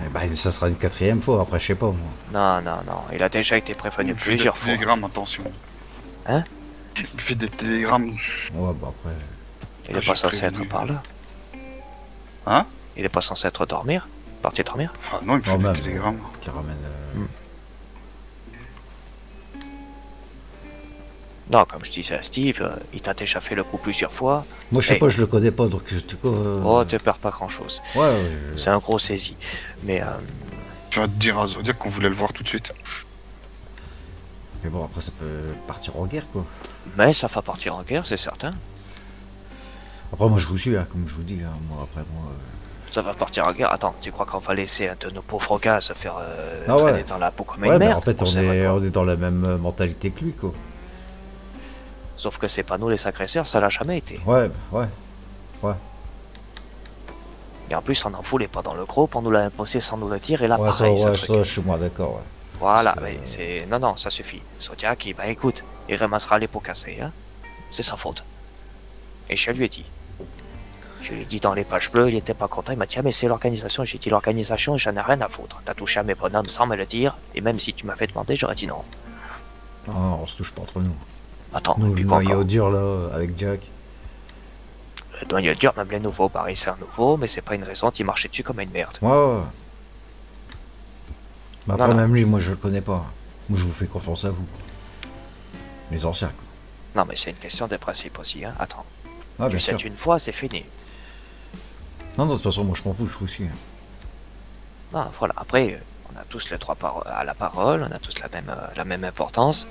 Eh ben, ça sera une 4e fois, après, je sais pas, moi. Non, non, non, il a déjà été prévenu Il fait plusieurs des fois. télégrammes, attention. Hein? Il fait des télégrammes. Ouais, bah après... Il est j'ai pas censé prévenu. être par là. Hein? Il est pas censé être dormir. Parti dormir. Enfin, non, il me fait Quand des même, télégrammes. qui ramène... Non, comme je disais à Steve, il t'a déjà fait le coup plusieurs fois. Moi, je sais Hey. pas, je le connais pas, donc... Oh, te perds pas grand chose. Ouais, C'est un gros saisi. Mais Tu vas te dire à Zodiac qu'on voulait le voir tout de suite. Mais bon, après, ça peut partir en guerre, quoi. ça va partir en guerre, c'est certain. Après, moi, je vous suis, hein, comme je vous dis, hein, moi, après, moi... Ça va partir en guerre. Attends, tu crois qu'on va laisser un de nos pauvres gars se faire Ah ouais. traîner dans la peau comme Ouais, une mais merde? en fait, On sait pas. on est dans la même mentalité que lui, quoi. Sauf que c'est pas nous les agresseurs, ça l'a jamais été. Ouais, ouais. Et en plus, on n'en voulait pas dans le groupe, on nous l'a imposé sans nous le dire, et là, Ouais, ça, pareil, ce ouais, truc. ça, je suis moins d'accord, ouais. Voilà, Parce que- mais c'est... Non, non, ça suffit. Zodiac, bah écoute, il ramassera les pots cassés, hein. C'est sa faute. Et je lui ai dit. Je lui ai dit dans les pages bleues, il était pas content, il m'a dit ah mais c'est l'organisation. J'ai dit l'organisation, j'en ai rien à foutre. T'as touché à mes bonhommes sans me le dire, et même si tu m'avais demandé, j'aurais dit non. Non, on se touche pas entre nous. Attends, Nous, puis le quoi noyau encore? dur, là, avec Jack. Le noyau dur, même les nouveaux, pareil, c'est un nouveau, mais c'est pas une raison d'y marcher dessus comme une merde. Ouais, ouais. Mais après, Non, non. même lui, moi, je le connais pas. Moi, je vous fais confiance à vous. Les anciens, quoi. Non, mais c'est une question de principe aussi, hein. Attends, Ah, tu bien sais sûr. une fois, c'est fini. Non, de toute façon, moi, je m'en fous, je vous suis. Ah, voilà, après, on a tous les trois à la parole, on a tous la même importance.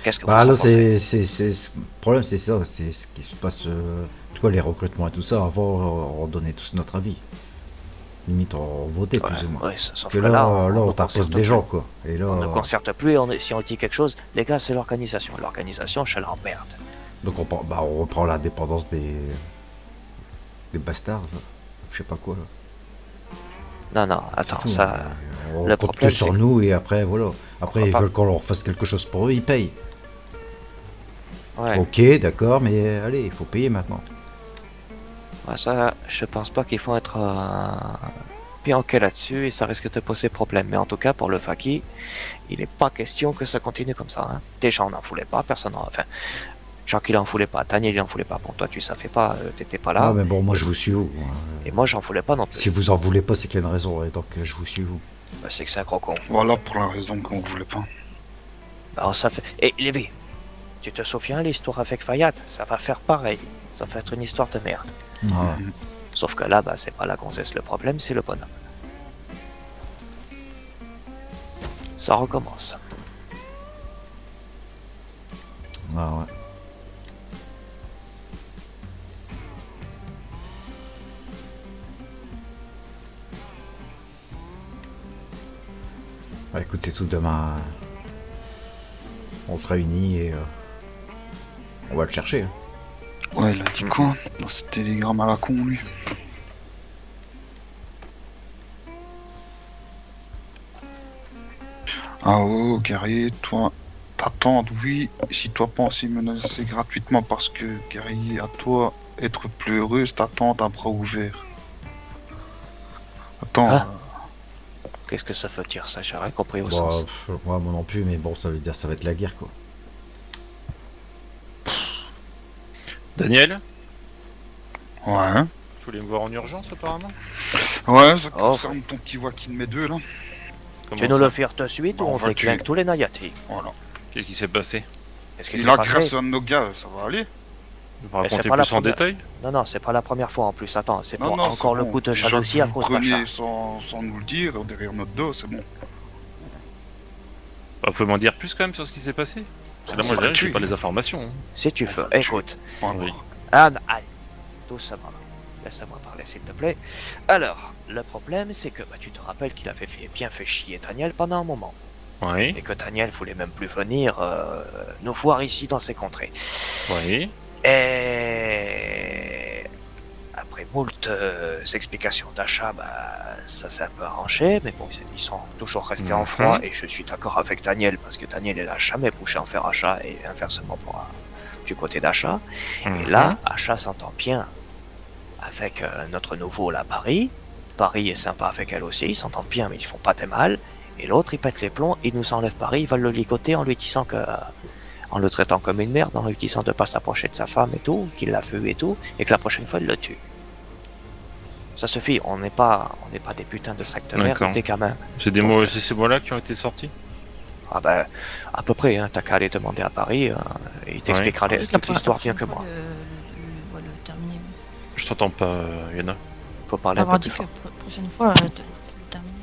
Qu'est-ce que vous Bah, en là, pensez? le problème, c'est ça, c'est ce qui se passe, en tout cas, les recrutements et tout ça, avant, on donnait tous notre avis. Limite, on votait plus ou moins. Ouais, sauf Que que là, on on ne t'impose concerte des plus. gens, quoi. Et là, On ne concerte plus, et si on dit quelque chose, les gars, c'est l'organisation. L'organisation, je l'emmerde. donc on reprend l'indépendance des bastards, là. Je sais pas quoi, là. Non, non, C'est attends, tout, ça... on le compte que problème, sur c'est que- nous, et après, voilà. Après, fera ils pas- veulent qu'on leur fasse quelque chose pour eux, ils payent. Ouais, Ok, d'accord, mais allez, il faut payer maintenant. ouais, ça, je pense pas qu'il faut être pianqué là-dessus, et ça risque de poser problème. Mais en tout cas, pour le Faki, il n'est pas question que ça continue comme ça. Hein. Déjà, on n'en voulait pas, personne n'en... Enfin, Jacques, il en voulait pas, Daniel, il en voulait pas. Bon, toi, tu savais pas, t'étais pas là. Ah, mais bon, moi, je vous suis, vous. Et moi, j'en voulais pas non plus. Si vous en voulez pas, c'est qu'il y a une raison, et donc je vous suis, vous. Bah, c'est que c'est un gros con. Voilà pour la raison qu'on voulait pas. Alors, ça fait... Et Lévi, tu te souviens l'histoire avec Fayad? Ça va faire pareil. Ça va être une histoire de merde. Ouais. Sauf que là, bah, c'est pas la gonzesse le problème, c'est le bonhomme. Ça recommence. Ah, ouais. Bah, écoute, c'est tout, demain. On se réunit et on va le chercher. Hein. Ouais, il a dit quoi dans ce télégramme à la con, lui? Ah oh, guerrier, toi, t'attendre, oui. Si toi penses y menacer gratuitement parce que, guerrier, à toi, être plus heureux, c'est t'attendre à bras ouverts. Attends, Ah. Qu'est-ce que ça veut dire ça? J'ai rien compris au Bah, sens. moi non plus, mais bon, ça veut dire ça va être la guerre, quoi. Daniel, ouais. tu voulais me voir en urgence apparemment? Ouais, ça Oh. concerne ton petit Joaquin de mes deux, là. Comment Tu nous ça? le faire de suite Bah, ou on on va le déclingue tuer. tous les Nayati? Voilà. Qu'est-ce qui s'est passé? Qu'est-ce qui Il s'est a passé? grâce à un de nos gars, ça va aller. Vous me Mais c'est racontez pas la plus en première- détail? Non, c'est pas la première fois en plus. Attends, c'est Non, pour non, encore c'est le bon. coup de Déjà que jalousie à vous cause preniez d'Acha. sans nous le dire, derrière notre dos, c'est bon. Bah, vous pouvez m'en dire plus quand même sur ce qui s'est passé? Parce que là, C'est moi, pas j'arrive, j'ai tué. pas les informations. Hein. Si tu veux, écoute. Point Oui. barre. Ah, allez, doucement. Laisse-moi parler, s'il te plaît. Alors, le problème, c'est que tu te rappelles qu'il avait bien fait chier Daniel pendant un moment. Oui, Et que Daniel voulait même plus venir nous voir ici dans ces contrées. oui. Et après moult explications d'achat, ça s'est un peu arrangé, mais bon, ils sont toujours restés en froid, et je suis d'accord avec Daniel, parce que Daniel, il n'a jamais poussé en faire achat, et inversement du côté d'achat. Et là, achat s'entend bien avec notre nouveau, là, Paris. Paris est sympa avec elle aussi, ils s'entendent bien, mais ils font pas de mal. Et l'autre, il pète les plombs, il nous enlève Paris, il va le ligoter en lui disant que... en le traitant comme une merde, en lui disant de pas s'approcher de sa femme et tout, qu'il l'a vu et tout, et que la prochaine fois il le tue. Ça suffit, on n'est pas des putains de sacs de merde, D'accord. des gamins. C'est des mots, c'est ces mots-là qui ont été sortis? Ah ben, à peu près, hein, t'as qu'à aller demander à Paris, et il t'expliquera toute l'histoire bien que moi. Le terminer. Je t'entends pas, Yana. Faut parler un peu Avoir plus dit que fort. prochaine fois, le terminer.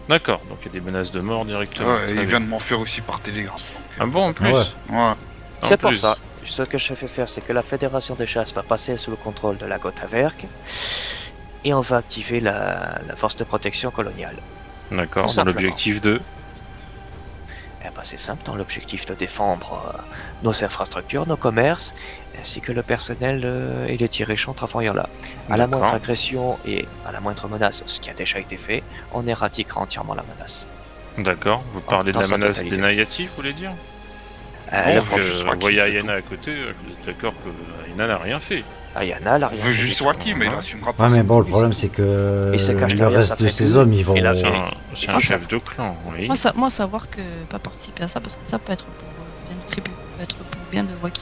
D'accord, donc il y a des menaces de mort directement. Ouais, Très il bien. vient de m'en faire aussi par télégramme. Ah bon, en plus? Ouais. Ouais. C'est En pour plus. ça, ce que je fais faire, c'est que la Fédération des chasses va passer sous le contrôle de la Gotaverk, et on va activer la force de protection coloniale. D'accord, Tout dans simplement. l'objectif de... Eh ben, c'est simple, dans l'objectif de défendre nos infrastructures, nos commerces, ainsi que le personnel et les dirigeants travaillant là. À la moindre D'accord. agression et à la moindre menace, ce qui a déjà été fait, on éradiquera entièrement la menace. D'accord, vous parlez de dans la sa menace totalité. des Nayatis, vous voulez dire? Le Donc, faut juste vous Waki, voyez c'est Ayana à côté, vous êtes d'accord que Ayana n'a rien fait. Ayana, elle a On rien veut fait juste du tout. Waki, mais il assumera pas. Ouais, mais ses bon, le couilles, problème, c'est c'est que Il se cache le derrière sa reste de tribu, ces hommes, ils vont. et la C'est Oui. un, c'est Et un c'est chef de clan, oui. Moi, savoir que pas participer à ça, parce que ça peut être pour bien de tribu, peut être pour bien de Waki,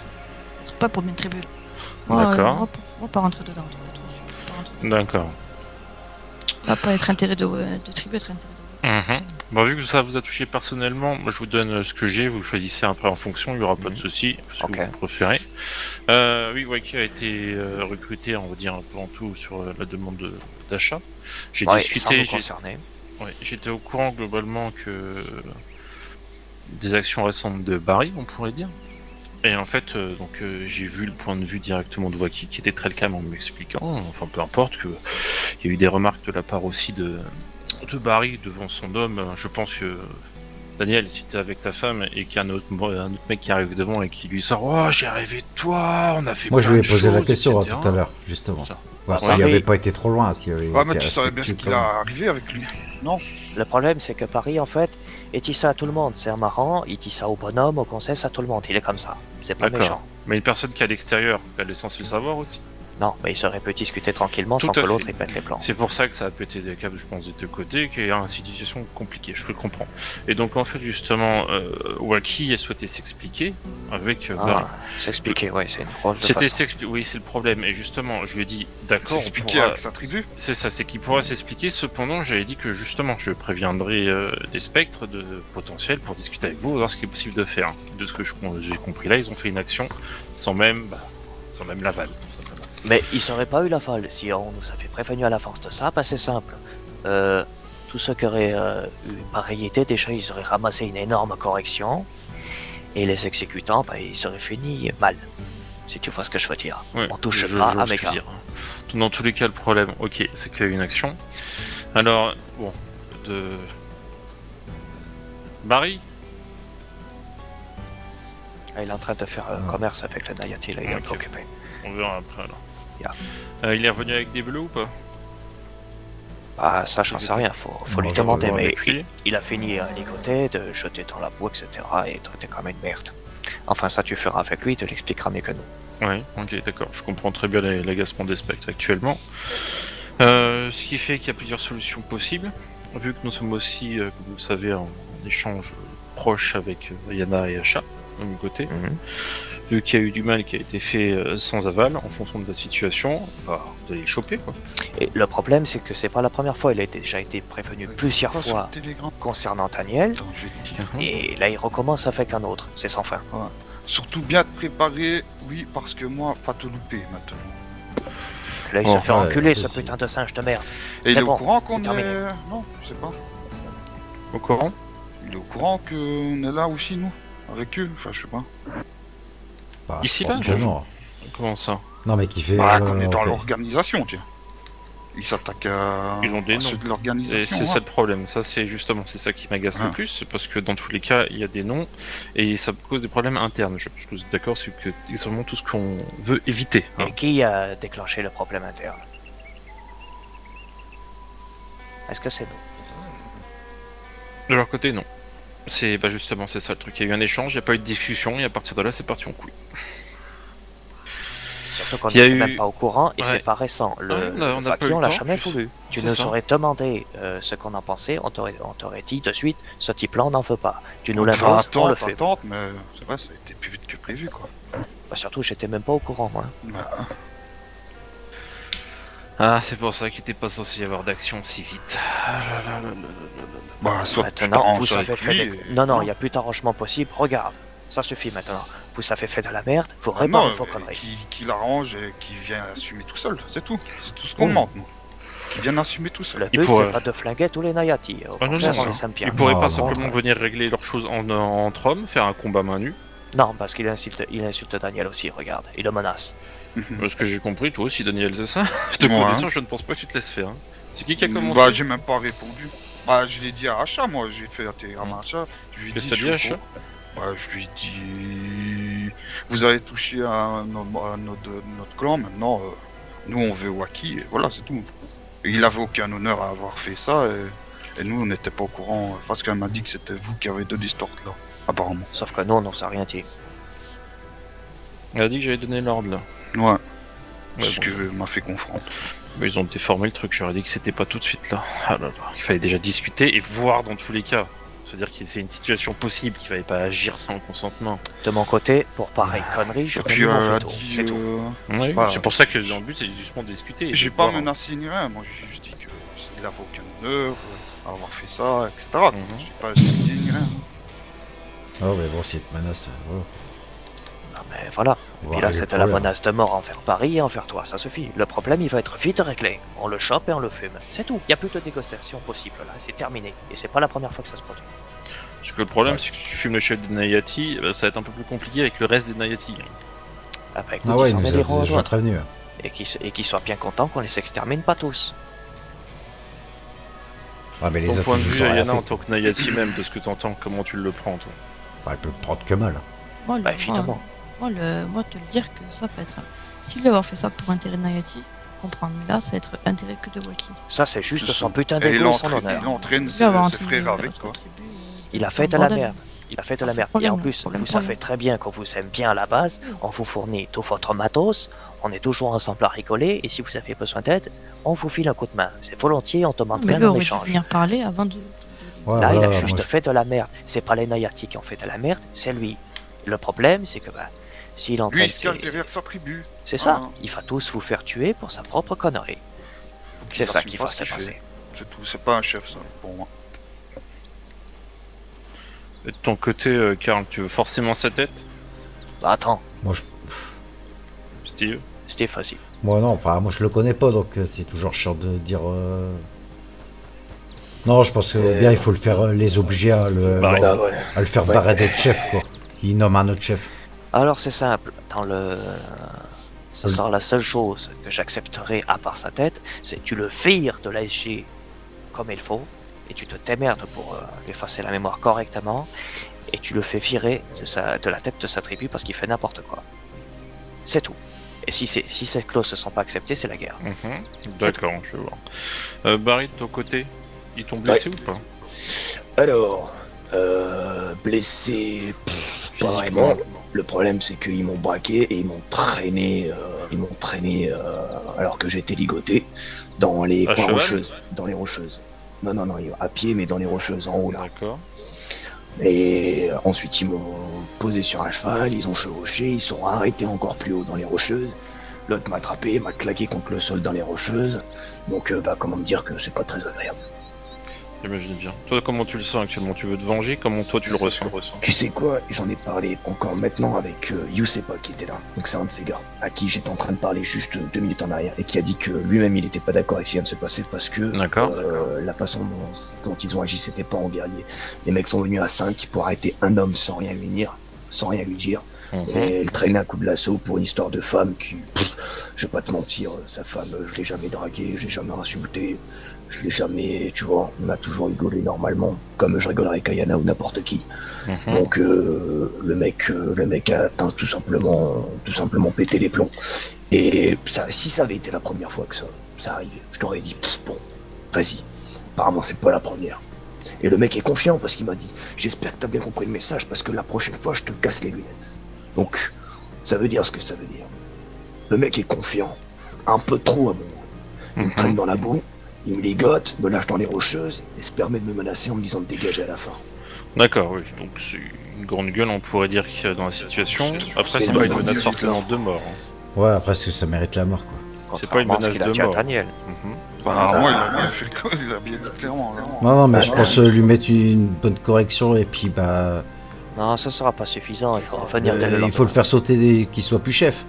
peut-être pas pour bien de tribu. D'accord. Moi, pas rentrer dedans, trop sûr. Pas rentrer dedans. D'accord. Pas être intérêt de tribu, être intérêt de Waki. Bon, vu que ça vous a touché personnellement, moi je vous donne ce que j'ai, vous choisissez un peu en fonction, il n'y aura pas de souci, ce que Ok. vous préférez. Oui, Waki a été recruté, on va dire un peu en tout, sur la demande d'achat. J'ai Ouais, sans discuté, nous concerner. j'étais au courant globalement que des actions récentes de Barry, on pourrait dire. Et en fait, j'ai vu le point de vue directement de Waki, qui était très calme en m'expliquant, enfin peu importe, qu'il y a eu des remarques de la part aussi de Barry devant son homme. Je pense que Daniel, si t'es avec ta femme et qu'il y a un autre mec qui arrive devant et qui lui sort « Oh, j'ai rêvé de toi, on a fait Moi, je plein lui ai de posé la choses, question etc. tout à l'heure, justement. Ça. Voir Ah, s'il oui. avait pas été trop loin, s'il avait Ouais, mais été tu savais bien ce respectueux qu'il quand même. a arrivé avec lui. Non. Le problème, c'est que Paris, en fait, il dit ça à tout le monde. C'est un marrant, il dit ça au bonhomme, au conseil, à tout le monde. Il est comme ça. C'est pas D'accord. méchant. Mais une personne qui est à l'extérieur, elle est censée le savoir aussi. Non, mais il serait peut discuter tranquillement Tout sans à que fait. l'autre il pète les plans. C'est pour ça que ça a pété des câbles, je pense, des deux côtés, qu'il y a une situation compliquée, je le comprends. Et donc, en fait, justement, Waki a souhaité s'expliquer avec Barry. S'expliquer, ouais, c'est une drôle de C'était façon. oui, c'est le problème. Et justement, je lui ai dit, d'accord, on S'expliquer pourra... avec sa tribu. C'est ça, c'est qu'il pourra s'expliquer. Cependant, j'avais dit que justement, je préviendrai des spectres de potentiels pour discuter avec vous, voir ce qui est possible de faire. De ce que j'ai compris là, ils ont fait une action sans même l'aval. tout simplement. Mais il serait pas eu la falle si on nous avait prévenu à l'avance de ça, c'est simple. Tous ceux qui auraient eu une pareilité, déjà ils auraient ramassé une énorme correction, et les exécutants, ils seraient finis mal. Si tu vois ce que je veux dire. Ouais, On touche je pas j'ose à mes te gars. dire. Dans tous les cas, le problème, ok, c'est qu'il y a eu une action. Alors, bon, Barry. Ah, il est en train de faire commerce avec le Nayati, là, il est Ok. occupé. On verra après alors. Yeah. Il est revenu avec des bleus ou pas? Ah, ça, j'en sais rien, faut lui Moi, je demander, vais voir mais avec lui. il a fini à ligoter, de jeter dans la boue, etc., et traiter comme une merde. Enfin, ça, tu feras avec lui, il te l'expliquera mieux que nous. Ouais, ok, d'accord. Je comprends très bien l'agacement des spectres actuellement. Ce qui fait qu'il y a plusieurs solutions possibles. Vu que nous sommes aussi, comme vous le savez, en échange proche avec Yana et Asha, de mon côté. Vu qu'il y a eu du mal qui a été fait sans aval, en fonction de la situation, bah, vous allez les choper, quoi. Et le problème, c'est que c'est pas la première fois, il a déjà été prévenu plusieurs Pas sur fois le télégramme. concernant Daniel, Attends, je vais te dire. et là, il recommence avec un autre, c'est sans fin. Surtout bien te préparer, oui, parce que moi, pas te louper maintenant. Que là, il Bon, se fait ouais, enculer, en ce plus, putain de singe de merde. Et il C'est est bon, au courant c'est qu'on terminé. est... Non, je sais pas. Au courant? Il est au courant qu'on est là aussi, nous, avec eux, enfin, je sais pas. Bah, Ici, je pense là, que je- non. Comment ça? Non, mais qui fait. Bah, qu'on est dans fait- l'organisation, tiens. Ils s'attaquent à... Ils ont des à ceux noms. de Et l'organisation. c'est hein. ça le problème, ça c'est justement c'est ça qui m'agace Ah. le plus, c'est parce que dans tous les cas il y a des noms et ça cause des problèmes internes. Je pense que vous êtes d'accord, c'est que c'est vraiment tout ce qu'on veut éviter. hein. Et qui a déclenché le problème interne? Est-ce que c'est nous? De leur côté, non. C'est bah justement c'est ça le truc. Il y a eu un échange, il n'y a pas eu de discussion et à partir de là c'est parti en couille. Surtout qu'on Il y a n'était eu- même pas au courant et Ouais. c'est pas récent. Le Ouais, on n'a pas eu on le l'a temps, jamais plus. voulu. Tu C'est nous ça. aurais demandé ce qu'on en pensait, on t'aurait dit de suite, ce type-là on n'en veut pas. Tu nous Enfin, l'imposes, on le attends, fait. attends, mais c'est vrai, ça a été plus vite que prévu, quoi. Bah, surtout, j'étais même pas au courant, moi. Bah, Ah c'est pour ça qu'il n'était pas censé y avoir d'action si vite. Ah là là là là là là. bah soit tu Maintenant, t'arranges vous savez avec faire lui, des... et- Non, non, il n'y a plus d'arrangement possible. Regarde, ça suffit maintenant. Vous savez faire de la merde, faut Ah réparer non, vos conneries. qui l'arrange et qui vient assumer tout seul, c'est tout. C'est tout ce qu'on Mm. demande, nous. Qui vienne assumer tout seul. Le Il but, pourrait- c'est pas de flinguer tous les Nayati. Au Ah non, contraire, c'est on ça. les aime bien. Ils pourraient Non, pas non, simplement venir régler leurs choses entre hommes, faire un combat main nue. Non, parce qu'il insulte Daniel aussi, regarde. Il le menace. Ce que j'ai compris, toi aussi Daniel, c'est ça? Je te Ouais. connaissant, je ne pense pas que tu te laisses faire. hein. C'est qui a commencé? Bah j'ai même pas répondu. Bah je l'ai dit à Achat, moi, j'ai fait un télégramme à Achat. Je lui ai Qu'est-ce dit, que t'as dit, je suis au Achat? courant. Bah je lui ai dit... Vous avez touché à notre clan, maintenant nous on veut Waki, et voilà c'est tout. Et il avait aucun honneur à avoir fait ça, et nous on n'était pas au courant, parce qu'elle m'a dit que c'était vous qui avez donné ce ordre là, apparemment. Sauf que nous, on n'en sait rien dit. Elle a dit que j'avais donné l'ordre là. Ouais, c'est Ouais, ce bon. que m'a fait confondre. Mais ils ont déformé le truc, j'aurais dit que c'était pas tout de suite là. Ah là là, il fallait déjà discuter et voir dans tous les cas. C'est-à-dire que c'est une situation possible, qu'il fallait pas agir sans le consentement. De mon côté, pour pareille connerie, je Et vais puis mis mon elle a veto. dit... C'est tout. Ouais, Bah, c'est pour ça que dans le but c'est justement de discuter. et J'ai de pas voir. menacé ni rien, moi j'ai juste dit qu'il avait aucun honneur à avoir fait ça, etc. Mhm. J'ai pas dit ni rien. Ah, mais bon, si te menace, voilà. Non, mais voilà. On va Puis là, régler le c'était la problème. menace de mort envers Paris et envers toi, ça suffit. Le problème, il va être vite réglé. On le chope et on le fume. C'est tout. Il n'y a plus de négociation possible là, c'est terminé. Et c'est pas la première fois que ça se produit. Parce que le problème Ouais. c'est que si tu fumes le chef des Nayati, bah, ça va être un peu plus compliqué avec le reste des Nayati. Après, écoute, Ah ouais, ils il s'en nous a mêleront aux déjà autres. prévenu. Et qu'ils soient bien contents qu'on les extermine pas tous. Ah, mais les Ton autres, point de ils nous vue, ont rien Ayana, en fait. tant que Nayati même, de ce que t'entends, comment tu le prends toi? Bah, elle peut le prendre que mal. Moi, Bah, évidemment. moi, te le dire que ça peut être. S'il veut avoir fait ça pour intérêt de Nayati, comprendre. Mais là, c'est être intérêt que de Waki. Ça, c'est juste C'est son ça. putain Et d'égo et son honneur. il entraîne Il ses, veut avoir ses entraîné frères avec notre quoi. tribu, Il a dans fait le de la bordel. merde. Il a fait de Ah, la c'est merde. problème, Et en là. plus, Problème, vous savez très bien qu'on vous aime bien à la base. On vous fournit tout votre matos. On est toujours ensemble à rigoler. Et si vous avez besoin d'aide, on vous file un coup de main. C'est volontiers, on te demande Mais rien lui en aurait dû échange. venir parler avant de. Ouais, Là, il voilà, a juste moi, fait de la merde. C'est pas les Nayati qui ont fait de la merde, c'est lui. Le problème, c'est que bah, s'il Lui entraîne il se cache ses... derrière sa tribu. C'est ça, Voilà. il va tous vous faire tuer pour sa propre connerie. Faut qu'il C'est ça assume qui pas va ce se qu'il passer. fait. C'est tout, c'est pas un chef ça, pour moi. Et de ton côté, Karl, tu veux forcément sa tête? Bah attends, moi, je... Steve? Steve, vas-y. moi, non, enfin, moi, je le connais pas, donc c'est toujours chiant de dire. Non, je pense que C'est- bien, il faut le faire, les obliger à le, Bah, Ah ouais. à le faire Ouais. barrer d'être chef, quoi. Il nomme un autre chef. Alors c'est simple, dans le... Ce Oui. sera la seule chose que j'accepterai à part sa tête, c'est que tu le vires de l'ASG comme il faut, et tu te démerdes pour lui effacer la mémoire correctement, et tu le fais virer de la tête de sa tribu parce qu'il fait n'importe quoi. C'est tout. Et si ces clauses ne sont pas acceptées, c'est la guerre. D'accord, je vais voir. Barry, de ton côté, ils t'ont blessé ou pas? Alors, blessé, pas vraiment. Le problème, c'est qu'ils m'ont braqué et ils m'ont traîné, alors que j'étais ligoté dans les À coins cheval rocheuses. Dans les rocheuses. Non, à pied, mais dans les rocheuses, en haut là. D'accord. Et ensuite, ils m'ont posé sur un cheval, ils ont chevauché, ils sont arrêtés encore plus haut dans les rocheuses. L'autre m'a attrapé, m'a claqué contre le sol dans les rocheuses. Donc, comment me dire que c'est pas très agréable. J'imagine bien. Toi, comment tu le sens actuellement? Tu veux te venger? Comment toi tu le ressens? Tu sais quoi, j'en ai parlé encore maintenant avec Yousepa qui était là, donc c'est un de ces gars, à qui j'étais en train de parler juste 2 minutes en arrière, et qui a dit que lui-même il était pas d'accord avec ce qui vient de se passer parce que la façon dont ils ont agi c'était pas en guerrier. Les mecs sont venus à 5 pour arrêter un homme sans rien lui dire, et il traînait un coup de lasso pour une histoire de femme qui, je vais pas te mentir, sa femme, je l'ai jamais draguée, je l'ai jamais insultée, je l'ai jamais, tu vois, on a toujours rigolé normalement, comme je rigolerais avec Ayana ou n'importe qui. Donc le mec a tout simplement pété les plombs. Et ça, si ça avait été la première fois que ça arrivait, je t'aurais dit, bon, vas-y, apparemment c'est pas la première. Et le mec est confiant parce qu'il m'a dit, j'espère que t'as bien compris le message parce que la prochaine fois je te casse les lunettes. Donc, ça veut dire ce que ça veut dire. Le mec est confiant, un peu trop à mon goût. Il me traîne dans la boue, il me ligote, me lâche dans les rocheuses et se permet de me menacer en me disant de dégager à la fin. D'accord, oui. Donc c'est une grande gueule, on pourrait dire, qu'il y a dans la situation. Après, c'est pas une menace forcément de mort. Ouais, après, ça mérite la mort, quoi. C'est pas une menace de mort. Daniel. Bah, moi, il a bien fait il a bien dit clairement. Non, mais je pense lui mettre une bonne correction et puis bah. Non, ça sera pas suffisant, il faut revenir dès le Il lendemain. faut le faire sauter qu'il soit plus chef.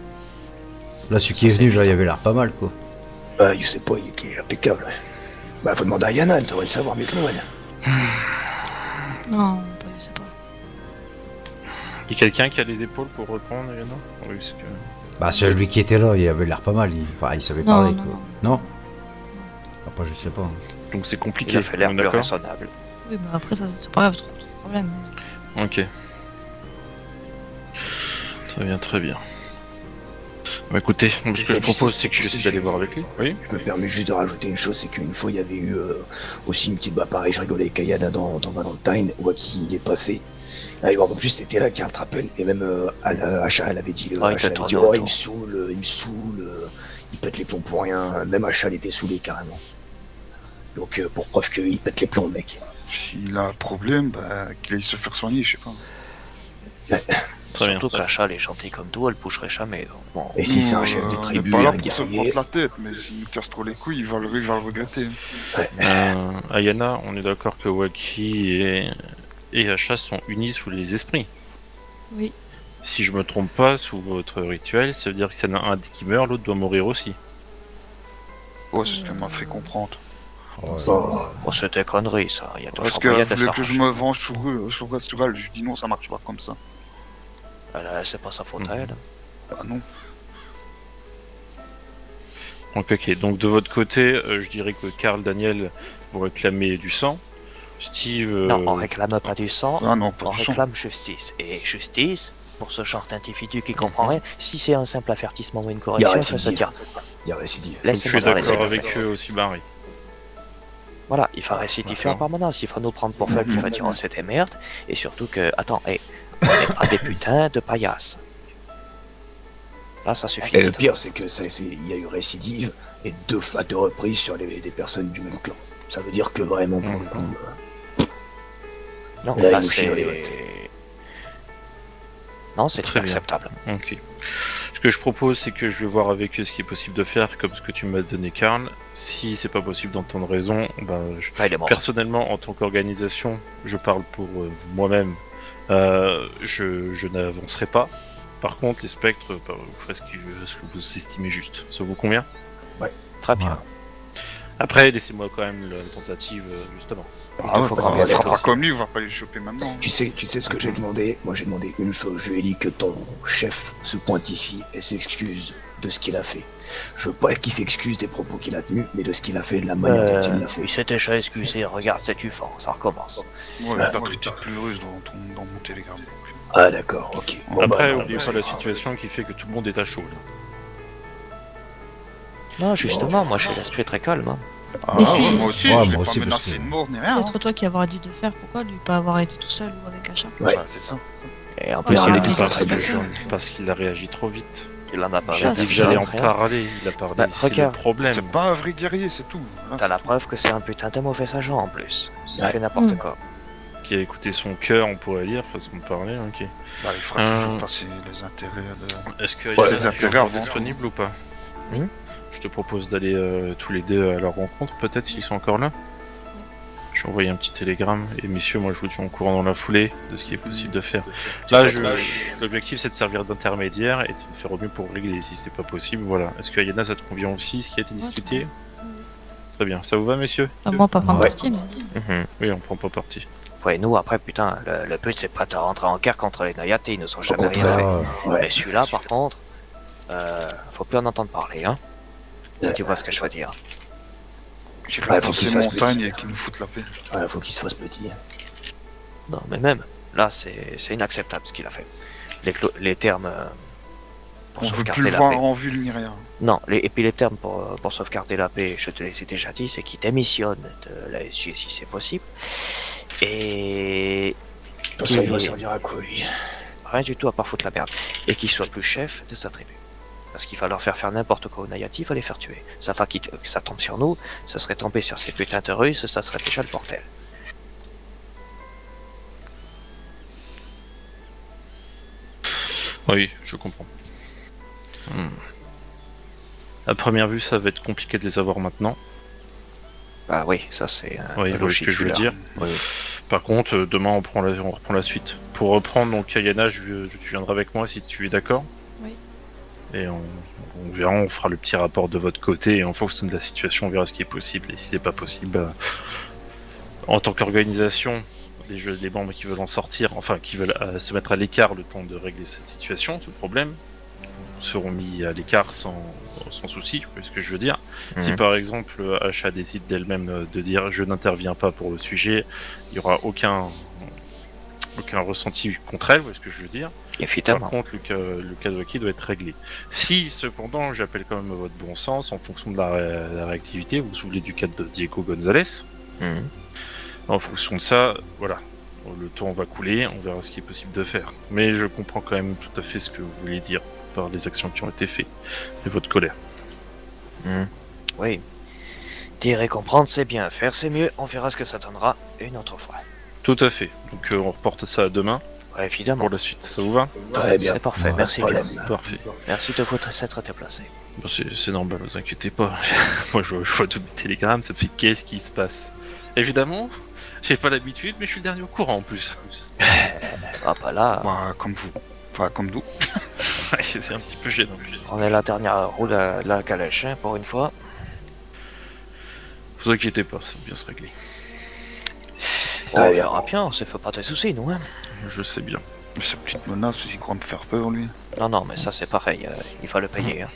Là, celui qui est venu, là, il avait l'air pas mal, quoi. Je sais pas, il est impeccable. Ouais. Bah, faut demander à Yana, elle devrait le savoir mieux que nous, elle. Non, je sais pas. Il y a quelqu'un qui a les épaules pour reprendre, Yana? Oui, c'est que... Bah, celui qui était là, il avait l'air pas mal. Il savait parler, quoi. Non. Après, je sais pas. Donc c'est compliqué. Il a fait l'air plus raisonnable. Oui, mais après, ça, c'est pas grave, trop de problème. Ok. Ça vient très bien. Bah écoutez, ce que je propose, c'est que j'essaie d'aller voir avec lui. Oui. Je me permets juste de rajouter une chose, c'est qu'une fois, il y avait eu aussi une petite... Bah pareil, je rigolais avec Ayana dans Valentine, qui est passé. Et en plus, t'étais là, qui te rappelle, et même Acha, elle avait dit, il me saoule, il pète les plombs pour rien. Même Acha, elle était saoulée carrément. Donc pour preuve qu'il pète les plombs, mec. S'il a un problème, bah, qu'il aille se faire soigner, je sais pas. Ouais. Surtout qu'Acha, les chanter comme tout, elle bougerait jamais. Donc, bon. Et si c'est un chef de tribu, pas là un pour se guerrier... prendre la tête, mais s'il nous casse trop les couilles, il va le regretter. Ayana, on est d'accord que Waki et Acha sont unis sous les esprits. Oui. Si je me trompe pas, sous votre rituel, ça veut dire que s'il y en a un qui meurt, l'autre doit mourir aussi. Ouais, c'est ce qu'elle m'a fait comprendre. Bon, c'est des conneries, ça. Il y a Parce toujours qu'elle moyen de voulait que s'arranger. je me venge sur elle, je lui dis non, ça marche pas comme ça. C'est pas sa faute à elle. Bah non. Ok, donc de votre côté, je dirais que Karl, Daniel, vous réclamez du sang. Steve... Non, on réclame pas du sang, non, pas on du sang. réclame justice. Et justice, pour ce genre d'individu qui comprend rien, si c'est un simple avertissement ou une correction, ça se tient. Il y a récidive. Je suis d'accord avec eux aussi, Barry. Voilà, il va récidifier en permanence, il va nous prendre pour faibles, il va dire oh c'était merde, et surtout que, attends, on n'est pas des putains de paillasses. Là ça suffit. Et le pire c'est que il y a eu récidive, et à deux reprises sur des personnes du même clan. Ça veut dire que vraiment pour le coup... Non, là là il nous chie dans les c'est... bottes. Non, c'est Très inacceptable. Ok. Ce que je propose, c'est que je vais voir avec eux ce qui est possible de faire, comme ce que tu m'as donné, Karl. Si c'est pas possible d'entendre raison, bah, personnellement, en tant qu'organisation, je parle pour moi-même, je n'avancerai pas. Par contre, les spectres, bah, vous ferez ce que vous estimez juste. Ça vous convient? Ouais. Très bien. Ouais. Après, laissez-moi quand même la tentative, justement. Ah ouais, on va pas comme lui, on va pas les choper maintenant. Tu sais ce que j'ai demandé? Moi j'ai demandé une chose, je lui ai dit que ton chef se pointe ici et s'excuse de ce qu'il a fait. Je veux pas qu'il s'excuse des propos qu'il a tenus, mais de ce qu'il a fait, de la manière dont il l'a fait. Il s'est déjà excusé, regarde, c'est tufant, ça recommence. Ouais, t'as traité de pleureuse dans mon télégramme. Ah d'accord, ok. Bon, après, bah, oubliez pas la situation qui fait que tout le monde est à chaud, là. Non, justement, moi j'ai l'esprit très calme. Hein. Ah, Mais si. moi aussi, Ouais, je vais moi pas aussi, menacer parce que- de mort ni C'est rien. être toi qui avoir dit de faire, pourquoi lui pas avoir été tout seul ou avec Acha? Ouais. C'est ça. Et en plus, Ouais, il ouais, a dit c'est ça ça, très c'est bien. ça. Parce qu'il a réagi trop vite. Il en a parlé. J'ai Ah, dit c'est que j'allais ça. en parler, il a parlé, Bah, c'est le regarde. problème. C'est pas un vrai guerrier, c'est tout. Là, T'as la preuve que c'est un putain de mauvais agent en plus. Il Ouais. fait n'importe Mm. quoi. Qui a écouté son cœur, on pourrait dire, façon de parler, ok. bah, il fera toujours passer les intérêts de... Est-ce que Ouais, Yann, les tu es intérêts encore avant disponible ou pas? Hmm Je te propose d'aller tous les deux à leur rencontre, peut-être, s'ils sont encore là. Je vais envoyer un petit télégramme. Et messieurs, moi je vous tiens au courant dans la foulée de ce qui est possible de faire. Là, l'objectif c'est de servir d'intermédiaire et de faire au mieux pour régler si c'est pas possible. Voilà. Est-ce que Ayana, ça te convient aussi ce qui a été discuté? Très bien. Ça vous va, messieurs? Moi, pas prendre Ouais. parti, mais... Oui, on prend pas parti. Ouais, nous après, putain, le but c'est pas de rentrer en guerre contre les Nayatés, ils nous ont jamais rien contraire. fait. Ah, Ouais. Mais celui-là, par contre, faut plus en entendre parler, hein. Si Ouais. tu vois ce que je veux dire. J'irai Ouais, dans faut qu'il ces se fasse montagnes petit. et qu'ils nous foutent la paix. Ouais, faut qu'il se fasse petit. Non, mais même, là, c'est inacceptable ce qu'il a fait. Les termes pour On veut sauvegarder plus le la voir paix. en ville ni rien. Non, et puis les termes pour sauvegarder la paix, je te les ai déjà dit, c'est qu'il démissionne de la SG si c'est possible. Et De toute façon, il va servir à quoi, lui? rien du tout à part foutre la merde. Et qu'il soit plus chef de sa tribu. Parce qu'il va leur faire n'importe quoi aux Nayati, il va les faire tuer. Ça va que ça tombe sur nous, ça serait tombé sur ces putains de Russes, ça serait déjà le bordel. Oui, je comprends. À première vue, ça va être compliqué de les avoir maintenant. Bah oui, ça c'est Oui, vous voyez ce que je veux dire. Oui. Par contre, demain on reprend la suite. Pour reprendre, donc Ayana, tu viendras avec moi si tu es d'accord. Oui. Et on verra, on fera le petit rapport de votre côté et en fonction de la situation, on verra ce qui est possible. Et si c'est pas possible, en tant qu'organisation, les membres qui veulent en sortir, enfin qui veulent se mettre à l'écart le temps de régler cette situation, ce problème, seront mis à l'écart sans souci, vous voyez ce que je veux dire. Si par exemple Asha décide d'elle-même de dire je n'interviens pas pour le sujet, il n'y aura aucun ressenti contre elle, vous voyez ce que je veux dire. Évidemment. Par contre, le cas de Waki doit être réglé. Si cependant, j'appelle quand même votre bon sens, en fonction de la réactivité, vous vous souvenez du cas de Diego Gonzalez, en fonction de ça, voilà, le temps va couler, on verra ce qui est possible de faire. Mais je comprends quand même tout à fait ce que vous voulez dire par les actions qui ont été faites et votre colère. Oui. Dire et comprendre c'est bien, faire c'est mieux, on verra ce que ça donnera une autre fois. Tout à fait. Donc on reporte ça à demain Ouais, évidemment. pour la suite. Ça vous va? Très bien. C'est parfait, Ouais, merci pas de bien. problème. Parfait. Merci de votre s'être déplacé. Bon, c'est normal, vous inquiétez pas. Moi je vois tous mes télégrammes, ça me fait qu'est-ce qui se passe. Évidemment, j'ai pas l'habitude, mais je suis le dernier au courant en plus. Ah bah là, Bah, comme vous. Enfin, comme nous. Ouais, c'est un petit peu gênant. on est la dernière roue de la calèche, hein, pour une fois. Vous inquiétez pas, ça va bien se régler. On verra bien, on se fait pas de soucis, nous, hein. Je sais bien. Mais cette petite menace, il croit me faire peur, lui. Non, mais ça c'est pareil, il va le payer, hein.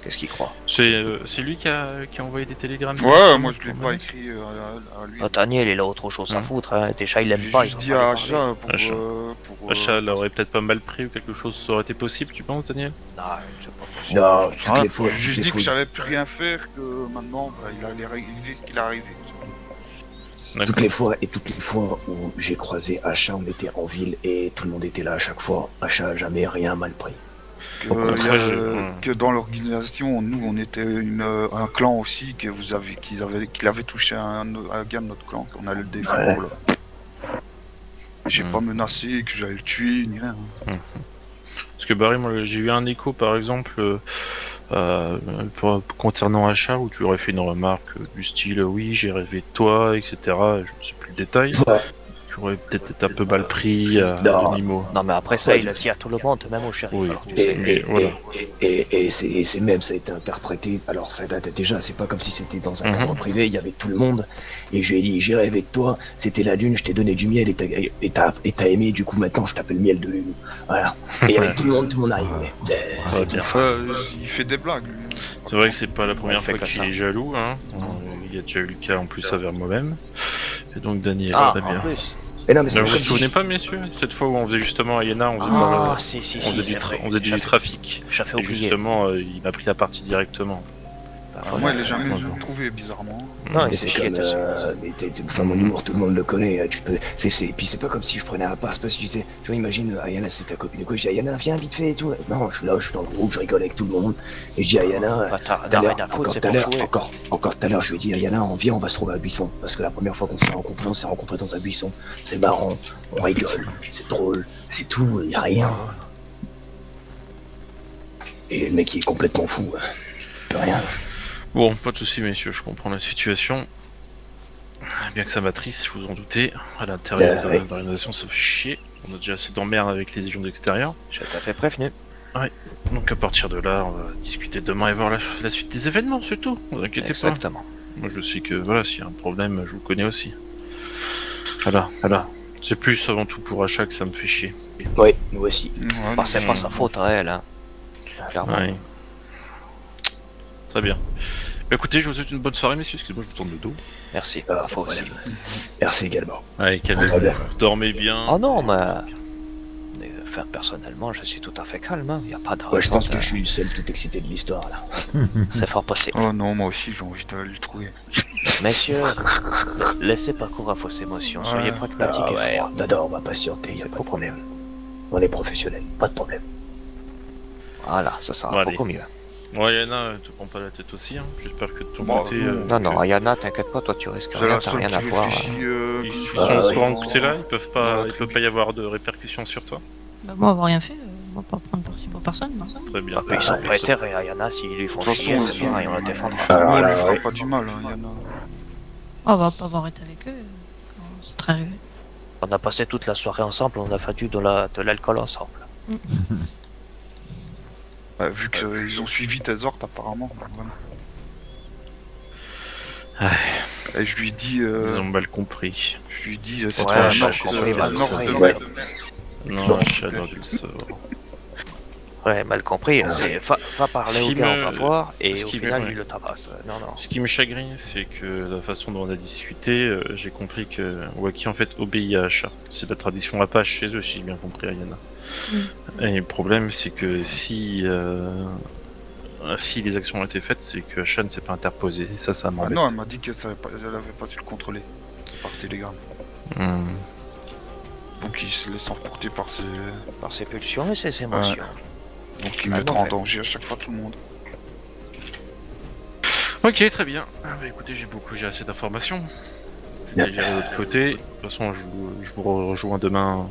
Qu'est-ce qu'il croit? C'est lui qui a envoyé des télégrammes. Ouais, moi je l'ai pas écrit à lui. Daniel, il a autre chose à foutre, hein. Déjà, il l'aime pas. Je dis à Acha pour. Acha. pour Achat l'aurait peut-être pas mal pris ou quelque chose, ça aurait été possible, tu penses, Daniel? Non, c'est pas possible. Non, toutes les fois. J'ai toutes juste les dit que fois- je savais plus rien faire, que maintenant, bah, il allait régler ce qu'il est arrivé. Toutes les fois où j'ai croisé Achat, on était en ville et tout le monde était là à chaque fois. Achat a jamais rien mal pris. Au contraire, Que dans l'organisation, nous, on était un clan aussi, qu'il avait touché un gars de notre clan, qu'on allait le défendre. là. J'ai pas menacé que j'allais le tuer, ni rien. Parce que Barry, moi j'ai eu un écho par exemple concernant Achat où tu aurais fait une remarque du style oui j'ai rêvé de toi, etc. Je ne sais plus le détail. Ouais. Tu aurais peut-être été un peu mal pris à Non. Nimo. Non, mais après ça, il a dit à tout le monde, même au shérif. Oui. Alors, tu sais. Et c'est même, ça a été interprété. Alors ça date déjà, c'est pas comme si c'était dans un cadre privé, il y avait tout le monde. Et je lui ai dit, j'ai rêvé de toi, c'était la lune, je t'ai donné du miel et t'as aimé, du coup maintenant je t'appelle miel de lune. Voilà. Et il y avait tout le monde arrivait. C'est bien. tout. Il fait des blagues, lui. C'est vrai que c'est pas la première fait fois que qu'il ça. est jaloux. Hein. Il y a déjà eu le cas en plus envers moi-même. Et donc Daniel, Ah, très bien. en plus. Mais non, mais c'est Vous comme vous si souvenez je- pas, messieurs, cette fois où on faisait justement Ayana, on faisait, Ah, si, on c'est faisait vrai. on faisait du trafic. J'avais Et oublié. justement, il m'a pris la partie directement. Bah, Moi, voilà. il est jamais Ouais. trouvé, bizarrement. Non, Mais il s'est c'est chié comme, dessus. mais enfin mon humour, tout le monde le connaît. Tu peux, puis c'est pas comme si je prenais un passe parce que tu vois, imagine Ayana, c'est ta copine de quoi, je dis Ayana, viens vite fait et tout. Non, je suis là, je suis dans le groupe, je rigole avec tout le monde. Et je dis Ayana, Bah, t'as tout à l'heure, rien à foutre, encore c'est tout à pour l'heure, jouer. encore tout à l'heure, je lui ai dit Ayana, on vient, on va se trouver à Buisson. Parce que la première fois qu'on s'est rencontrés dans un buisson. C'est marrant, on rigole, c'est drôle, c'est tout, y a rien. Et le mec il est complètement fou, hein. Il peut rien. Bon, pas de soucis, messieurs, je comprends la situation. Bien que ça m'attriste, vous vous en doutez, à l'intérieur de Ouais. l'organisation ça fait chier. On a déjà assez d'emmerdes avec les légions d'extérieur. Je t'avais prévenu. Donc à partir de là, on va discuter demain et voir la suite des événements, c'est tout. Ne vous inquiétez pas. Exactement. Moi je sais que voilà, s'il y a un problème, je vous connais aussi. Voilà. C'est plus avant tout pour Achat que ça me fait chier. Ouais, nous aussi. Ouais, Bah, c'est mais- pas sa faute à elle, hein. Clairement. Ouais. Très bien. Bah écoutez, je vous souhaite une bonne soirée, messieurs. Excusez-moi, je vous tourne le dos. Merci. Ah, Faut aussi. Merci également. Allez, Très calmez-vous. bien. Dormez bien. Oh non, mais. Enfin, personnellement, je suis tout à fait calme. Hein. Y a pas de Ouais, je pense raison que de- je suis le seul tout excité de l'histoire là. C'est fort possible. Oh non, moi aussi, j'ai envie de le trouver. Messieurs, laissez pas courir à vos émotions. Soyez Ouais. pragmatiques Ah et ouais, froids. on va patienter, y a C'est pas de beaucoup problème. On est professionnels, pas de problème. Voilà, ça sera Bon, allez. beaucoup mieux. Ouais, Yana, te prends pas la tête aussi. Hein. J'espère que de ton Bon, côté. Non, Ayana, t'inquiète pas, toi tu risques C'est rien, la t'as seule rien qui à voir. réfléchit, Ils que- sont au ouais. courant que t'es là, ils peuvent pas, Ouais, il peut pas y avoir de répercussions sur toi. Bah, moi, avoir rien fait, on va pas prendre parti pour personne. Non. Très bien. Ils sont prêtés, Ayana, s'ils lui font De toute chier, façon, c'est pareil, on le défendra. Alors Nous, on là, lui fera ouais. pas du mal, hein, Yana. On va pas avoir été avec eux quand c'est très arrivé. On a passé toute la soirée ensemble, on a fait de l'alcool ensemble. Bah, vu qu'ils ont suivi tes ordres, apparemment. Vraiment. Ouais. Et je lui dis, Ils ont mal compris. c'est Ouais, un j'ai ordre compris, un mal ordre compris. de Ouais. merde. Non, Bon. j'adore le sort. Ouais, mal compris, c'est va parler Ce au qui gars, me- on va voir, et ce au qui me- final, ouais. il le tabasse. Non. Ce qui me chagrine, c'est que la façon dont on a discuté, j'ai compris que Waki en fait obéit à Achat. C'est la tradition Apache chez eux, si j'ai bien compris, Ayana. Et le problème, c'est que si les actions ont été faites, c'est que Achat ne s'est pas interposé. Et ça Ah m'embête. non, elle m'a dit qu'elle avait pas su le contrôler par télégramme. Hmm. Donc il se laisse emporter par ses... Par ses pulsions et ses émotions. Donc il Ah, mettra bon en fait. danger à chaque fois tout le monde. Ok, très bien. Ah, bah écoutez, j'ai assez d'informations. Je vais les gérer de l'autre côté. De toute façon, je vous rejoins demain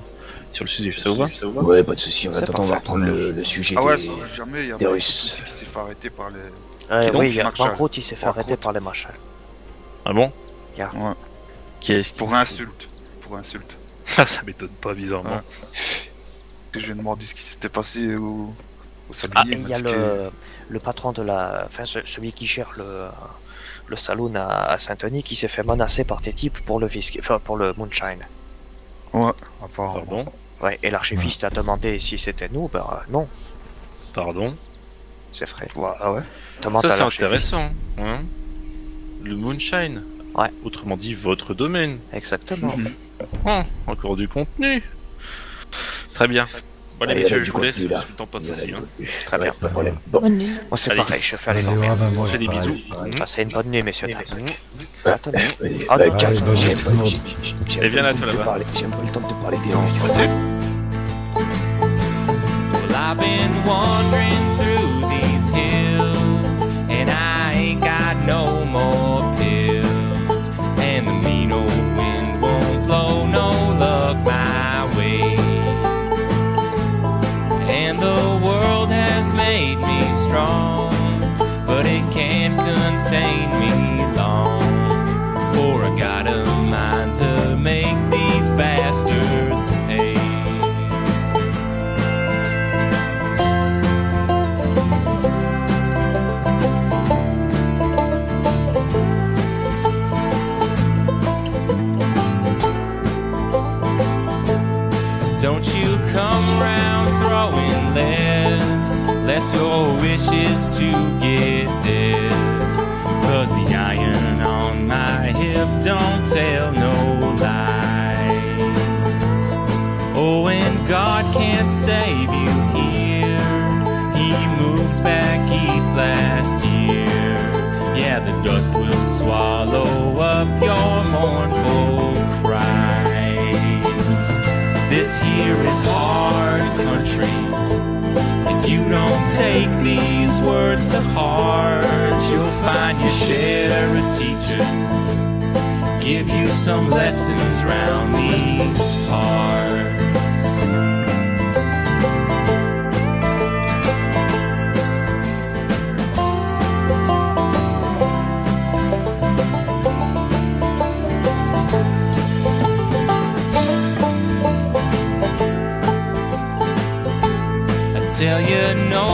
sur le sujet. Ça vous va? Ouais, pas de soucis, en C'est attendant, on va parfait. reprendre le sujet Ah ouais, des... si jamais il y a des un Russes. qui s'est fait arrêter par les... Ouais, donc, oui, il y a Marshall. Bancroute, il s'est fait arrêter Bancroute. par les marshals. Ah bon? Ouais. Qui est-ce qui... Pour insulte. Pour insulte. Ah, ça m'étonne pas, bizarrement. Que je lui ai demandé ce qui s'était passé au Ah, sablier. et il y a le patron de la... Enfin, celui qui gère le saloon à Saint-Denis qui s'est fait menacer par tes types pour le whisky, enfin pour le moonshine. Ouais, apparemment. Pardon? Ouais, et l'archiviste a demandé si c'était nous, ben non, Pardon? c'est vrai. Ouais, ah ouais. Demande Ça, à c'est l'archiviste. intéressant. Hein, le Moonshine. Ouais. Autrement dit, votre domaine. Exactement. Mhm. Oh, encore du contenu. Très bien. Bon, allez, Ouais, il y a messieurs, du je vous laisse, contenu, là. parce que le temps passe Il y en a aussi. du Hein. contenu. Très bien. Pas de problème. Bon, Bonne nuit. Moi c'est Allez. pareil, je fais aller Allez, dormir. ouais, bah, moi, Fais des pareil. bisous. Passez une bonne nuit, messieurs. Attendez. Ah, bah, calme, allez, bonne j'aime nuit, pas- tout le monde. j'aime Et viens pas là, le temps toi, de te là-bas. parler- J'aime pas le temps de te parler des hanches. Well, I've been wandering through these hills, and I ain't got no more pills. And the mean old wind won't blow no luck my way. And the world has made me strong, but it can't contain me long. For I got a mind to make these bastards pay. Don't you come round throwing lead, lest your wish is to get dead. 'Cause the iron on my hip don't tell no lies. Oh, and God can't save you here. He moved back east last year. Yeah, the dust will swallow up your mournful cries. This here is hard country. If you don't take these words to heart, you'll find your share of teachers give you some lessons round these parts. tell you no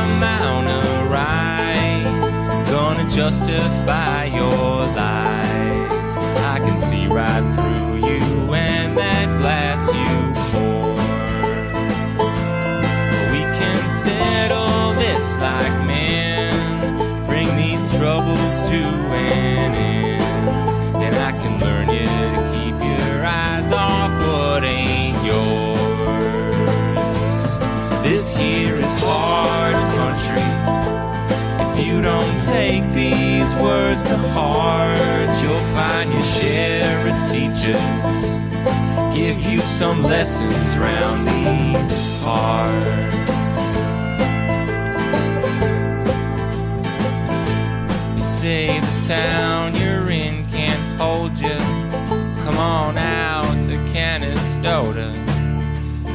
amount of right gonna justify your lies. I can see right through you and that glass you pour. We can settle this like men, bring these troubles to an end, and I can learn you to keep your eyes off what ain't yours. This here is hard country. If you don't take these words to heart, you'll find your share of teachers give you some lessons round these parts. You say the town you're in can't hold you. Come on out to Canastota.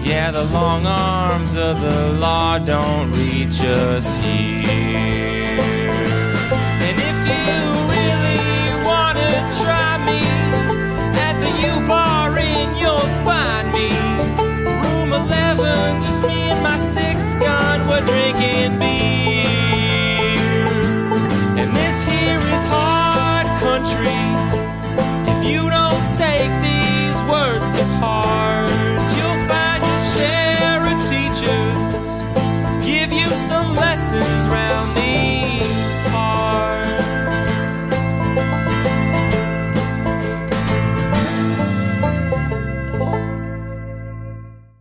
Yeah, the long arms of the law don't reach us here. And if you really wanna try me, at the U-Bar Inn you'll find me. Room 11, just me and my 6-gun, we're drinking beer. And this here is hard country. If you don't take these words to heart,